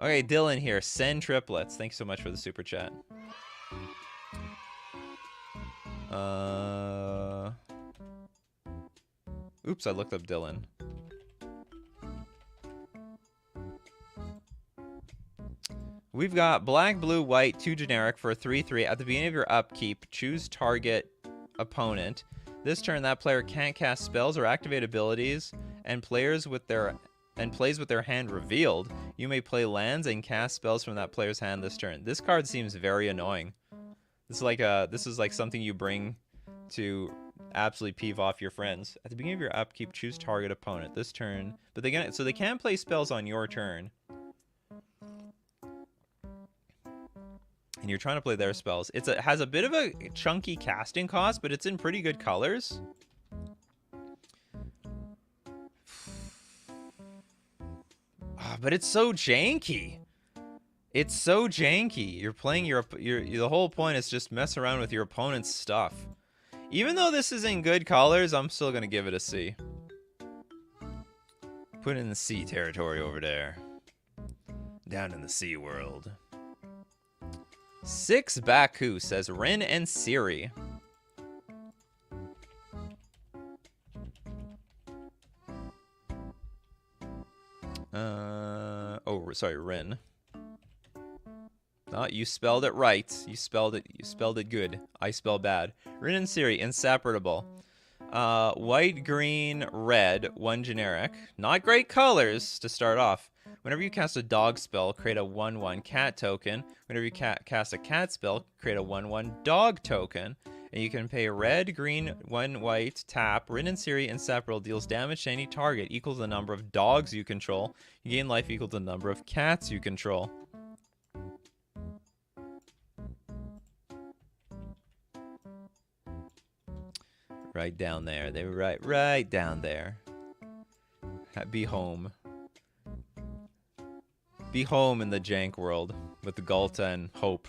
Okay, Dylan here. Sen Triplets. Thanks so much for the super chat. Oops, I looked up Dylan. We've got black, blue, white, 2 generic for a 3/3. At the beginning of your upkeep, choose target opponent. This turn, that player can't cast spells or activate abilities, and plays with their hand revealed. You may play lands and cast spells from that player's hand this turn. This card seems very annoying. This is like something you bring to absolutely peeve off your friends. At the beginning of your upkeep, choose target opponent. This turn, but they can play spells on your turn. And you're trying to play their spells. It has a bit of a chunky casting cost, but it's in pretty good colors. But it's so janky. It's so janky. You're playing the whole point is just mess around with your opponent's stuff. Even though this is in good colors, I'm still gonna give it a C. Put it in the C territory over there. Down in the sea world. 6 Baku says Rin and Siri. Oh, sorry, Rin. Oh, you spelled it right. You spelled it good. I spell bad. Rin and Siri, inseparable. White, green, red, 1 generic. Not great colors to start off. Whenever you cast a dog spell, create a 1/1 cat token. Whenever you cast a cat spell, create a 1/1 dog token. And you can pay red, green, 1 white, tap. Rin and Siri inseparable deals damage to any target equal to the number of dogs you control. You gain life equal to the number of cats you control. Right down there. They were right down there. Be home. Be home in the jank world with the Ghalta and Hope.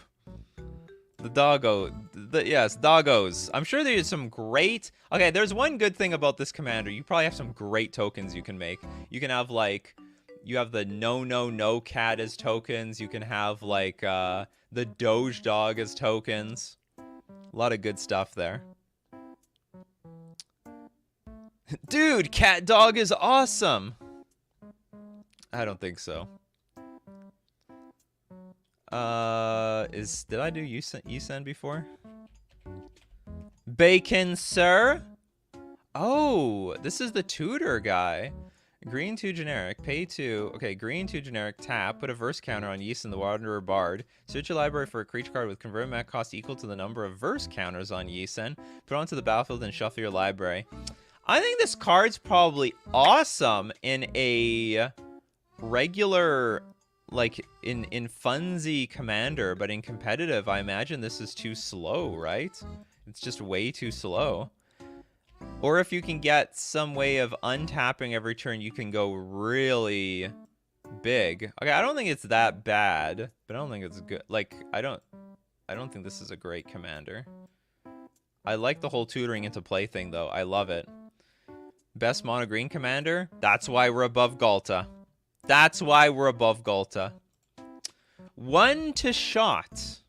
The doggo. Yes, doggos. I'm sure there's some great... Okay, there's one good thing about this commander. You probably have some great tokens you can make. You can have, like... You have the no cat as tokens. You can have, like, the Doge dog as tokens. A lot of good stuff there. Dude, cat dog is awesome. I don't think so. Did I do Yisan before? Bacon, sir? Oh, this is the tutor guy. Green 2 generic, pay 2. Okay, green 2 generic, tap, put a verse counter on Yisan the Wanderer Bard. Search your library for a creature card with converted mana cost equal to the number of verse counters on Yisan. Put it onto the battlefield and shuffle your library. I think this card's probably awesome in a regular, like, in funsy commander, but in competitive, I imagine this is too slow, right? It's just way too slow. Or if you can get some way of untapping every turn, you can go really big. Okay, I don't think it's that bad, but I don't think it's good. Like, I don't think this is a great commander. I like the whole tutoring into play thing, though. I love it. Best mono green commander? That's why we're above Ghalta. That's why we're above Ghalta. 1 to shot.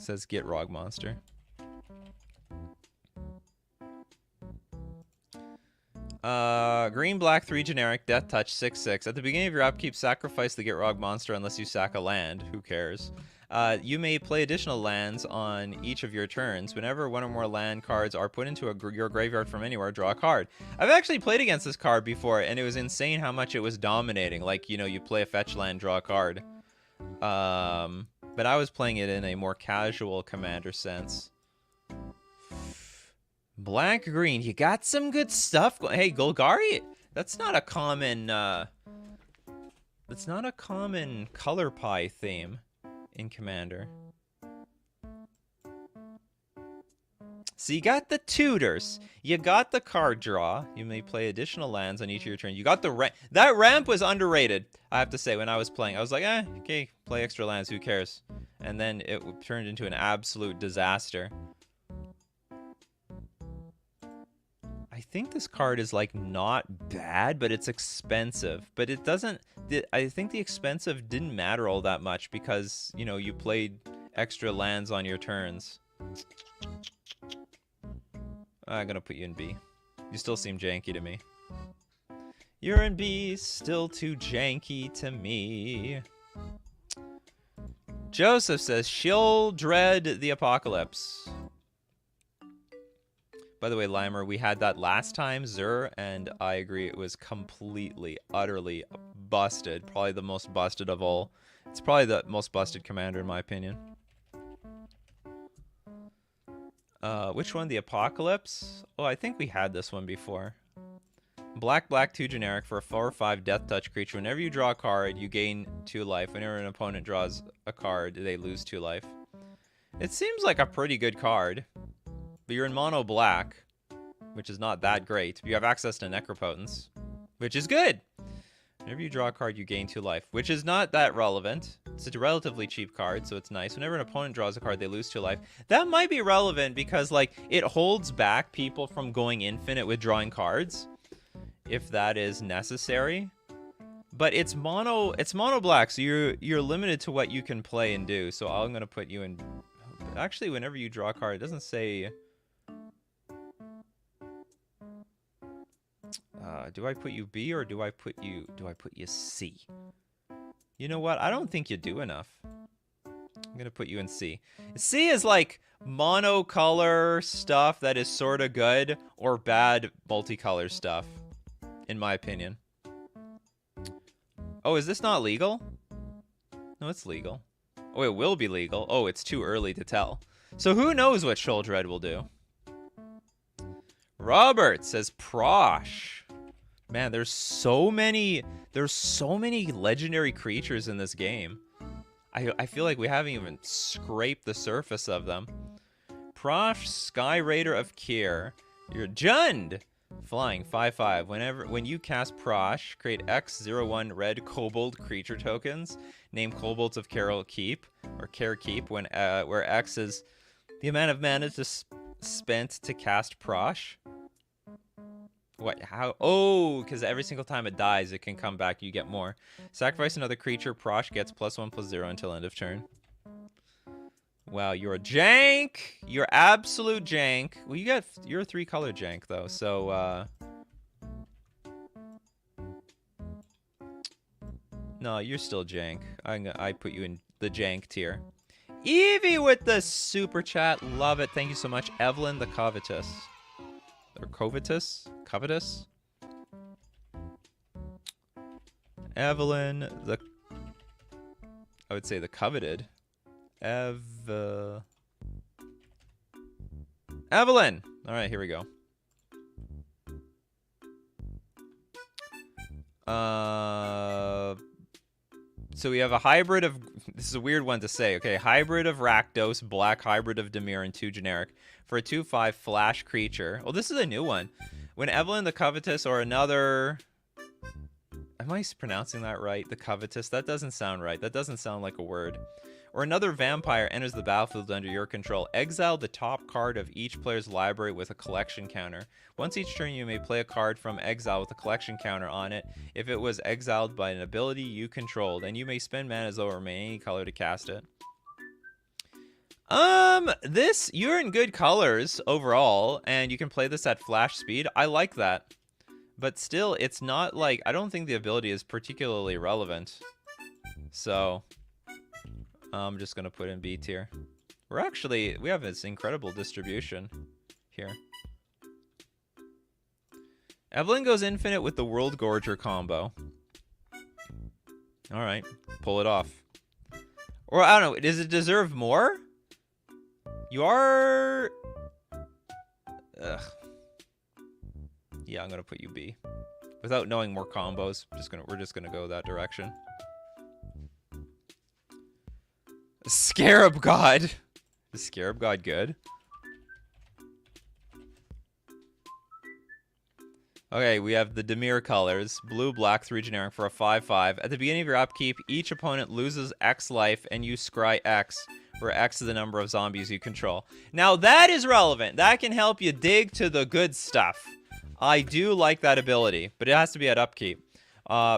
says Gitrog monster. Green, black, 3 generic, death touch, 6/6. At the beginning of your upkeep, sacrifice the Gitrog monster unless you sack a land. Who cares? You may play additional lands on each of your turns. Whenever one or more land cards are put into your graveyard from anywhere, draw a card. I've actually played against this card before, and it was insane how much it was dominating. Like, you know, you play a fetch land, draw a card. But I was playing it in a more casual commander sense. Black, green, you got some good stuff. Hey, Golgari, that's not a common, that's not a common color pie theme in Commander. So you got the tutors, you got the card draw, you may play additional lands on each of your turns. You got the ramp. That ramp was underrated, I have to say. When I was playing, I was like, okay, play extra lands, who cares? And then it turned into an absolute disaster. I think this card is like not bad, but it's expensive. But it doesn't, I think the expensive didn't matter all that much because, you know, you played extra lands on your turns. I'm gonna put you in B. You still seem janky to me. You're in B, still too janky to me. Joseph says, Sheoldred the Apocalypse. By the way, Limer, we had that last time, Zur, and I agree it was completely, utterly busted. Probably the most busted of all. It's probably the most busted commander in my opinion. Which one? The Apocalypse? Oh, I think we had this one before. Black, black, 2 generic for a 4 or 5 death touch creature. Whenever you draw a card, you gain 2 life. Whenever an opponent draws a card, they lose 2 life. It seems like a pretty good card. But you're in mono black, which is not that great. You have access to Necropotence, which is good. Whenever you draw a card, you gain 2 life, which is not that relevant. It's a relatively cheap card, so it's nice. Whenever an opponent draws a card, they lose 2 life. That might be relevant because, like, it holds back people from going infinite with drawing cards, if that is necessary. But it's mono black, so you're limited to what you can play and do. So I'm gonna put you in. Actually, whenever you draw a card, it doesn't say. Do I put you B or do I put you C? You know what? I don't think you do enough. I'm gonna put you in C. C is like monocolor stuff that is sort of good or bad multicolor stuff, in my opinion. Oh, is this not legal? No, it's legal. Oh, it will be legal. Oh, it's too early to tell. So who knows what Sheoldred will do? Robert says Prossh. Man, there's so many legendary creatures in this game. I feel like we haven't even scraped the surface of them. Prossh, Sky Raider of Kier. You're Jund! Flying 5/5. When you cast Prossh, create X01 red kobold creature tokens. Name kobolds of Care Keep where X is the amount of mana spent to cast Prossh. What? How? Oh, because every single time it dies, it can come back. You get more. Sacrifice another creature. Prossh gets +1/+0 until end of turn. Wow, you're a jank. You're absolute jank. Well, you're a 3-color jank though. So no, you're still jank. I put you in the jank tier. Evie with the super chat. Love it. Thank you so much. Evelyn the Covetous. Or Covetous? Covetous? Evelyn the... I would say the coveted. Evelyn! Alright, here we go. So we have a hybrid of... This is a weird one to say. Okay, hybrid of Rakdos, black hybrid of Dimir, and 2 generic. For a 2/5 flash creature. Oh, this is a new one. When Evelyn the Covetous or another... Am I pronouncing that right? The Covetous? That doesn't sound right. That doesn't sound like a word. Or another vampire enters the battlefield under your control. Exile the top card of each player's library with a collection counter. Once each turn, you may play a card from exile with a collection counter on it if it was exiled by an ability you controlled, and you may spend mana as though it remained any color to cast it. You're in good colors overall, and you can play this at flash speed. I like that. But still, it's not like, I don't think the ability is particularly relevant. So, I'm just gonna put in B tier. We have this incredible distribution here. Evelyn goes infinite with the World Gorger combo. Alright, pull it off. Or, I don't know, does it deserve more? You are... Ugh. Yeah, I'm gonna put you B. Without knowing more combos, we're just gonna go that direction. Scarab God! Is Scarab God good? Okay, we have the Dimir colors. Blue, black, 3 generic for a 5/5. At the beginning of your upkeep, each opponent loses X life and you scry X, where X is the number of zombies you control. Now that is relevant. That can help you dig to the good stuff. I do like that ability, but it has to be at upkeep.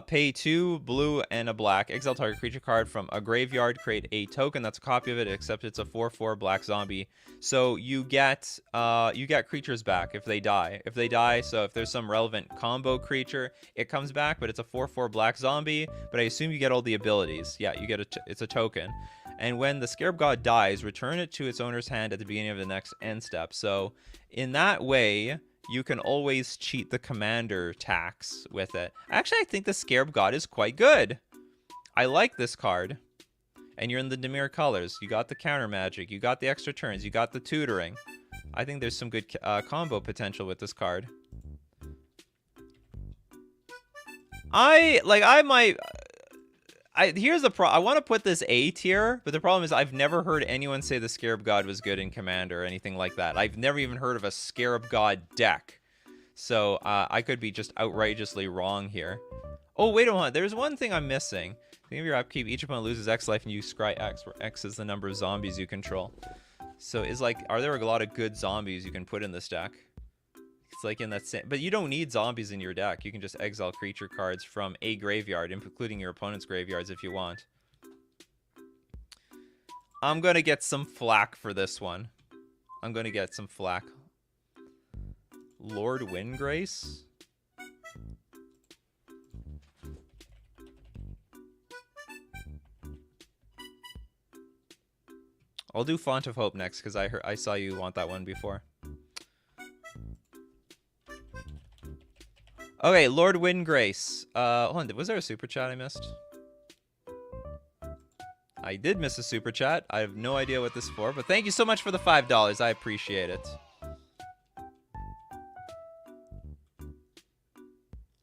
Pay 2 blue and a black. Exile target creature card from a graveyard. Create a token that's a copy of it, except it's a 4/4 black zombie. So you get creatures back if they die. So if there's some relevant combo creature, it comes back, but it's a 4/4 black zombie. But I assume you get all the abilities. Yeah, you get it's a token. And when the Scarab God dies, return it to its owner's hand at the beginning of the next end step. So in that way, you can always cheat the commander tax with it. Actually, I think the Scarab God is quite good. I like this card. And you're in the Dimir colors. You got the counter magic. You got the extra turns. You got the tutoring. I think there's some good combo potential with this card. I want to put this A tier, but the problem is I've never heard anyone say the Scarab God was good in Commander or anything like that. I've never even heard of a Scarab God deck. So I could be just outrageously wrong here. Oh, wait a minute. There's one thing I'm missing. Think of your upkeep, each opponent loses X life and you scry X, where X is the number of zombies you control. So are there a lot of good zombies you can put in this deck? It's like in that same, but you don't need zombies in your deck. You can just exile creature cards from a graveyard, including your opponent's graveyards if you want. I'm gonna get some flack for this one. I'm gonna get some flack. Lord Windgrace? I'll do Font of Hope next because I saw you want that one before. Okay, Lord Windgrace. Hold on, was there a super chat I missed? I did miss a super chat. I have no idea what this is for, but thank you so much for the $5. I appreciate it.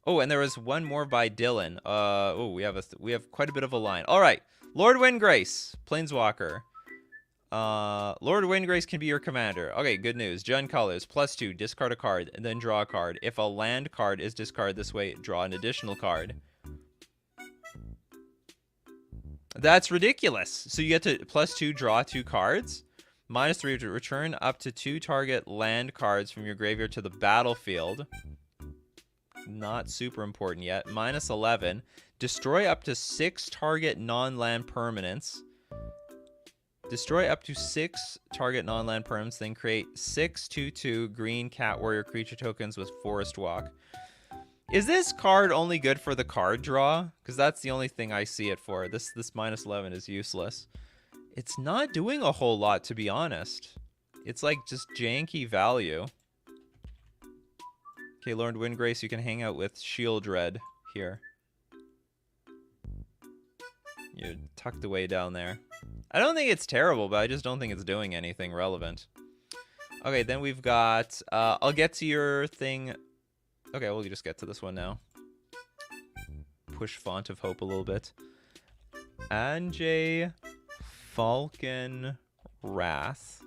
Oh, and there was one more by Dylan. Oh, we have quite a bit of a line. All right, Lord Windgrace, Planeswalker. Lord Windgrace can be your commander. Okay, good news. Jund colors, +2, discard a card, and then draw a card. If a land card is discarded this way, draw an additional card. That's ridiculous. So you get to +2, draw 2 cards. -3 to return up to 2 target land cards from your graveyard to the battlefield. Not super important yet. -11, destroy up to 6 target non-land permanents. Destroy up to 6 target non-land perms, then create 6 2/2 green cat warrior creature tokens with Forest Walk. Is this card only good for the card draw? Because that's the only thing I see it for. This -11 is useless. It's not doing a whole lot, to be honest. It's like just janky value. Okay, Lord Windgrace, you can hang out with Sheoldred here. You're tucked away down there. I don't think it's terrible, but I just don't think it's doing anything relevant. Okay, then we've got... I'll get to your thing... Okay, we'll just get to this one now. Push Font of Hope a little bit. Anje Falcon Wrath.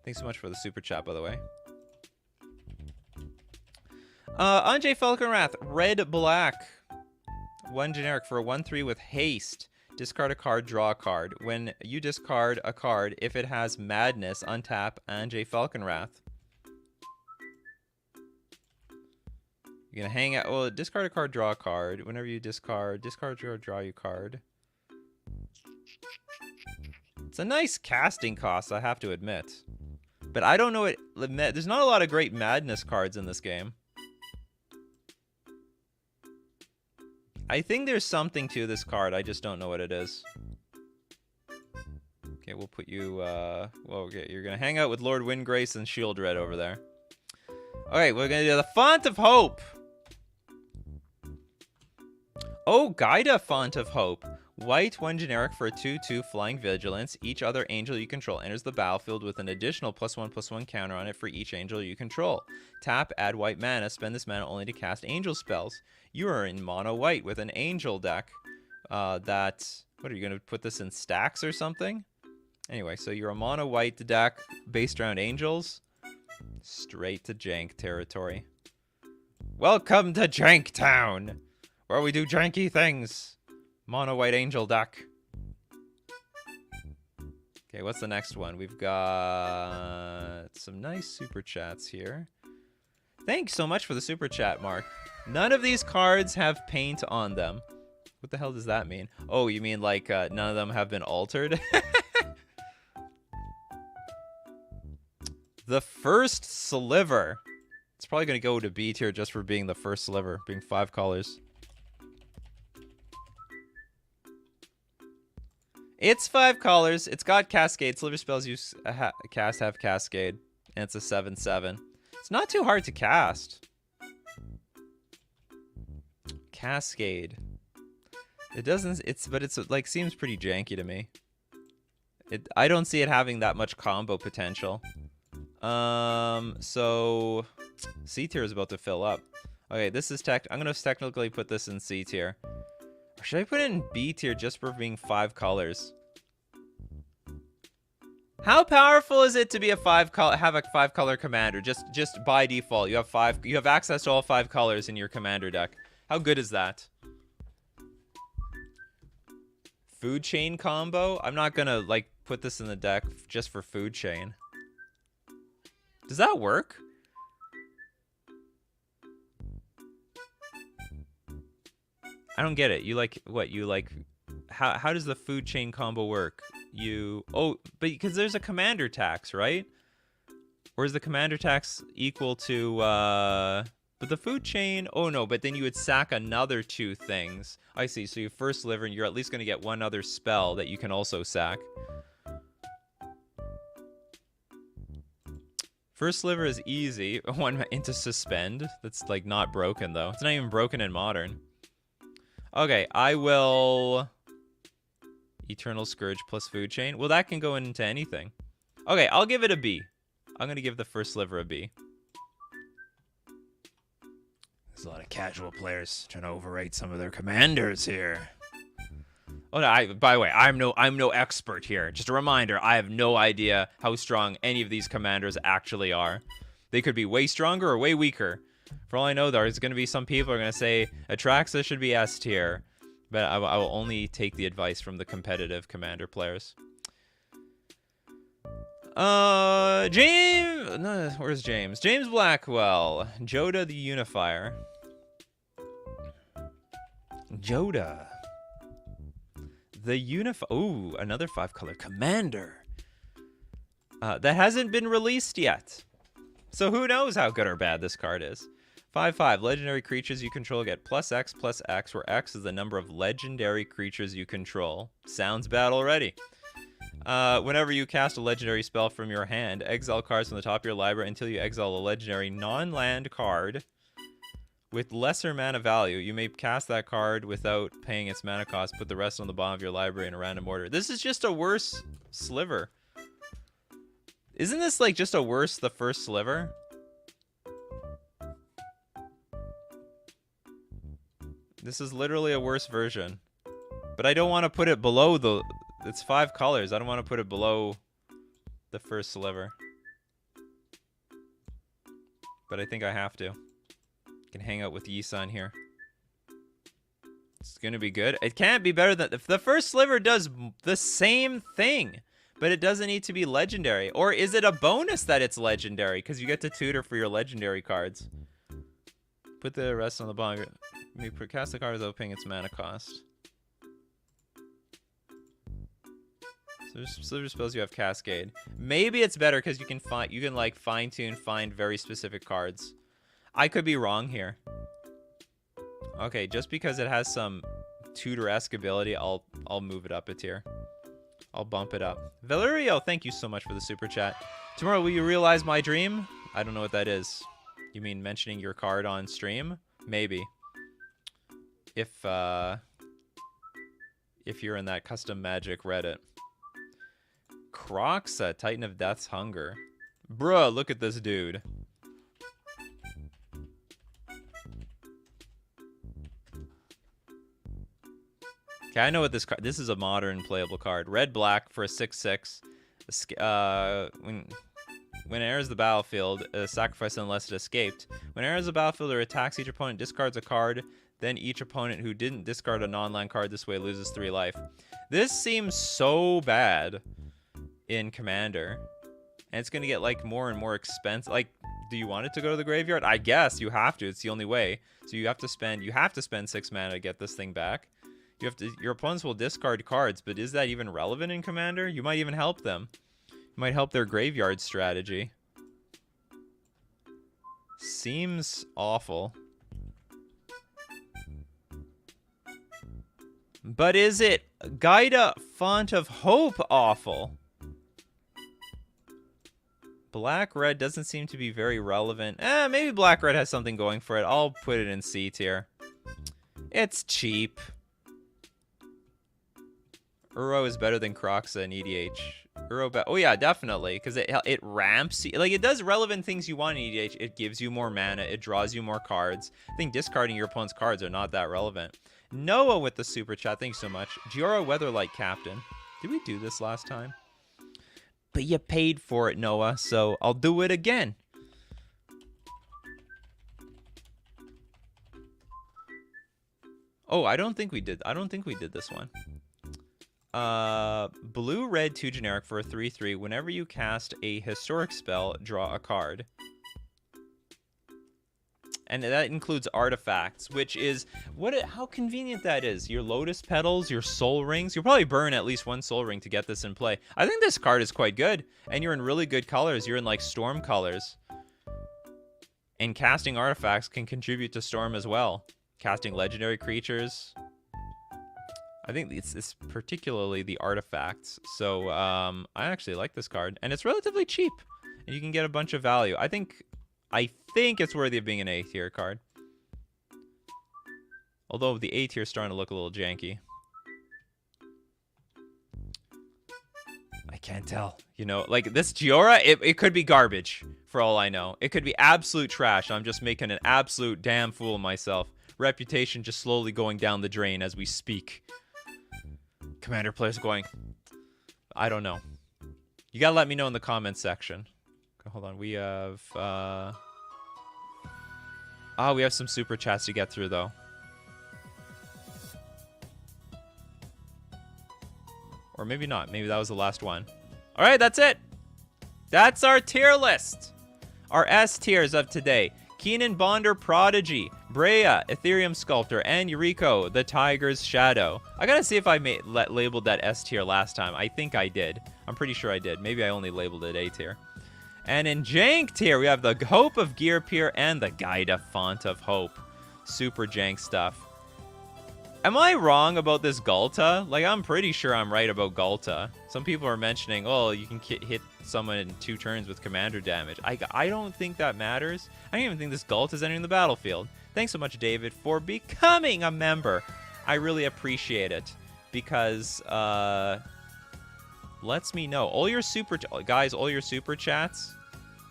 Thanks so much for the super chat, by the way. Anje Falcon Wrath. Red-black. 1 generic for a 1/3 with haste. Discard a card, draw a card. When you discard a card, if it has Madness, untap Anje Falcon Wrath. You're gonna hang out. Well, discard a card, draw a card. Whenever you discard, draw your card. It's a nice casting cost, I have to admit. But I don't know it. There's not a lot of great madness cards in this game. I think there's something to this card. I just don't know what it is. Okay, we'll put you, well, okay, you're gonna hang out with Lord Windgrace and Sheoldred over there. Alright, we're gonna do the Font of Hope. Oh, Giada Font of Hope. White, 1 generic for a 2/2 flying vigilance. Each other angel you control enters the battlefield with an additional +1/+1 counter on it for each angel you control. Tap, add white mana. Spend this mana only to cast angel spells. You are in mono white with an angel deck. What are you gonna put this in stacks or something? Anyway, so you're a mono white deck based around angels. Straight to jank territory. Welcome to Jank Town, where we do janky things. Mono white angel deck. Okay, what's the next one? We've got some nice super chats here. Thanks so much for the super chat, Mark. None of these cards have paint on them. What the hell does that mean? Oh, you mean like none of them have been altered? The first Sliver. It's probably going to go to B tier just for being the first Sliver, being 5 colors. It's 5 colors. It's got Cascade. Sliver spells you cast have Cascade. And it's a 7/7. It's not too hard to cast. Cascade. It doesn't, but it's like seems pretty janky to me. I don't see it having that much combo potential. So C tier is about to fill up. Okay, this is I'm gonna technically put this in C tier. Or should I put it in B tier just for being 5 colors? How powerful is it to be have a 5 color commander? Just by default, you have access to all 5 colors in your commander deck. How good is that? Food chain combo? I'm not gonna like put this in the deck just for food chain. Does that work? I don't get it. You like what? You like how does the food chain combo work? But because there's a commander tax, right? Or is the commander tax equal to but the food chain, oh no, but then you would sack another 2 things. I see. So you first Sliver and you're at least going to get one other spell that you can also sack. First Sliver is easy. One into Suspend. That's like not broken though. It's not even broken in Modern. Okay, I will Eternal Scourge plus Food Chain. Well, that can go into anything. Okay, I'll give it a B. I'm gonna give the first Sliver a B. There's a lot of casual players trying to overrate some of their commanders here. Oh no! By the way, I'm no expert here. Just a reminder: I have no idea how strong any of these commanders actually are. They could be way stronger or way weaker. For all I know, there's going to be some people who are going to say Atraxa should be S tier, but I will only take the advice from the competitive commander players. James, no, where's James? James Blackwell, Jodah the Unifier. Jodah. The ooh, another 5 color commander. That hasn't been released yet. So who knows how good or bad this card is. 5/5, legendary creatures you control get +X/+X, where X is the number of legendary creatures you control. Sounds bad already. Whenever you cast a legendary spell from your hand, exile cards from the top of your library until you exile a legendary non-land card with lesser mana value. You may cast that card without paying its mana cost. Put the rest on the bottom of your library in a random order. This is just a worse Sliver. Isn't this like just a worse the first Sliver? This is literally a worse version. But I don't want to put it below the... It's 5 colors. I don't want to put it below the first Sliver. But I think I have to. Can hang out with Yisan here. It's gonna be good. It can't be better than... If the first Sliver does the same thing, but it doesn't need to be legendary. Or is it a bonus that it's legendary? Because you get to tutor for your legendary cards. Put the rest on the bottom. You may cast the card without paying its mana cost. So Sliver spells you have Cascade. Maybe it's better because you can like fine-tune, find very specific cards. I could be wrong here. Okay, just because it has some tutor-esque ability, I'll move it up a tier. I'll bump it up. Valerio, thank you so much for the super chat. Tomorrow, will you realize my dream? I don't know what that is. You mean mentioning your card on stream? Maybe. If you're in that custom magic Reddit. Atraxa, Titan of Death's Hunger. Bruh, look at this dude. Okay, I know what this card... This is a modern playable card. Red-black for a 6/6. When it enters the battlefield, sacrifice unless it escaped. When it enters the battlefield or attacks, each opponent discards a card. Then each opponent who didn't discard a non-land card this way loses 3 life. This seems so bad in Commander. And it's going to get, like, more and more expensive. Like, do you want it to go to the graveyard? I guess you have to. It's the only way. So you have to spend 6 mana to get this thing back. Your opponents will discard cards, but is that even relevant in Commander? You might even help them. You might help their graveyard strategy. Seems awful. But is it Giada Font of Hope awful? Black-red doesn't seem to be very relevant. Maybe black-red has something going for it. I'll put it in C tier. It's cheap. Uro is better than Atraxa and EDH. Oh yeah, definitely, because it ramps. Like, it does relevant things you want in EDH. It gives you more mana. It draws you more cards. I think discarding your opponent's cards are not that relevant. Noah with the super chat. Thanks so much. Giora Weatherlight Captain. Did we do this last time? But you paid for it, Noah, so I'll do it again. Oh, I don't think we did this one. Blue-red 2 generic for a 3/3. Whenever you cast a historic spell, draw a card. And that includes artifacts, which is how convenient that is. Your lotus petals, your soul rings. You'll probably burn at least 1 soul ring to get this in play. I think this card is quite good. And you're in really good colors. You're in like storm colors. And casting artifacts can contribute to storm as well. Casting legendary creatures. I think it's particularly the artifacts. So I actually like this card. And it's relatively cheap. And you can get a bunch of value. I think it's worthy of being an A tier card. Although the A tier is starting to look a little janky. I can't tell. You know, like this Giora, it could be garbage for all I know. It could be absolute trash. I'm just making an absolute damn fool of myself. Reputation just slowly going down the drain as we speak. Commander players going, I don't know. You gotta let me know in the comments section. Okay, hold on, we have we have some super chats to get through though. Or maybe not. Maybe that was the last one. All right, that's it. That's our tier list. Our S tiers of today. Kinnan Bonder Prodigy, Breya, Ethereum Sculptor, and Yuriko, the Tiger's Shadow. I gotta see if I labeled that S tier last time. I think I did. I'm pretty sure I did. Maybe I only labeled it A tier. And in Jank tier, we have the Hope of Ghirapur and the Giada Font of Hope. Super jank stuff. Am I wrong about this Ghalta? Like, I'm pretty sure I'm right about Ghalta. Some people are mentioning, oh, you can hit someone in 2 turns with commander damage. I don't think that matters. I don't even think this Ghalta is entering the battlefield. Thanks so much, David, for becoming a member. I really appreciate it because lets me know. All your super chats,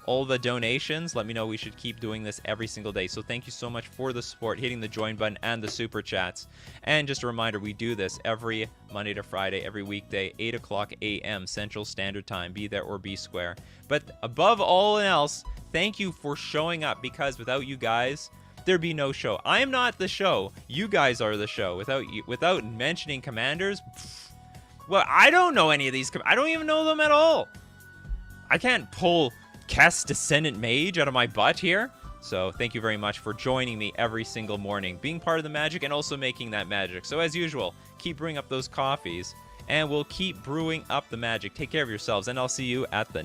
all the donations, let me know. We should keep doing this every single day. So thank you so much for the support, hitting the join button and the super chats. And just a reminder, we do this every Monday to Friday, every weekday, 8 o'clock a.m. Central Standard Time. Be there or be square. But above all else, thank you for showing up, because without you guys, there'd be no show. I am not the show. You guys are the show. Without mentioning commanders, well, I don't know any of these. I don't even know them at all. I can't pull Kess Descendant Mage out of my butt here. So thank you very much for joining me every single morning, being part of the magic and also making that magic. So as usual, keep bringing up those coffees and we'll keep brewing up the magic. Take care of yourselves, and I'll see you at the next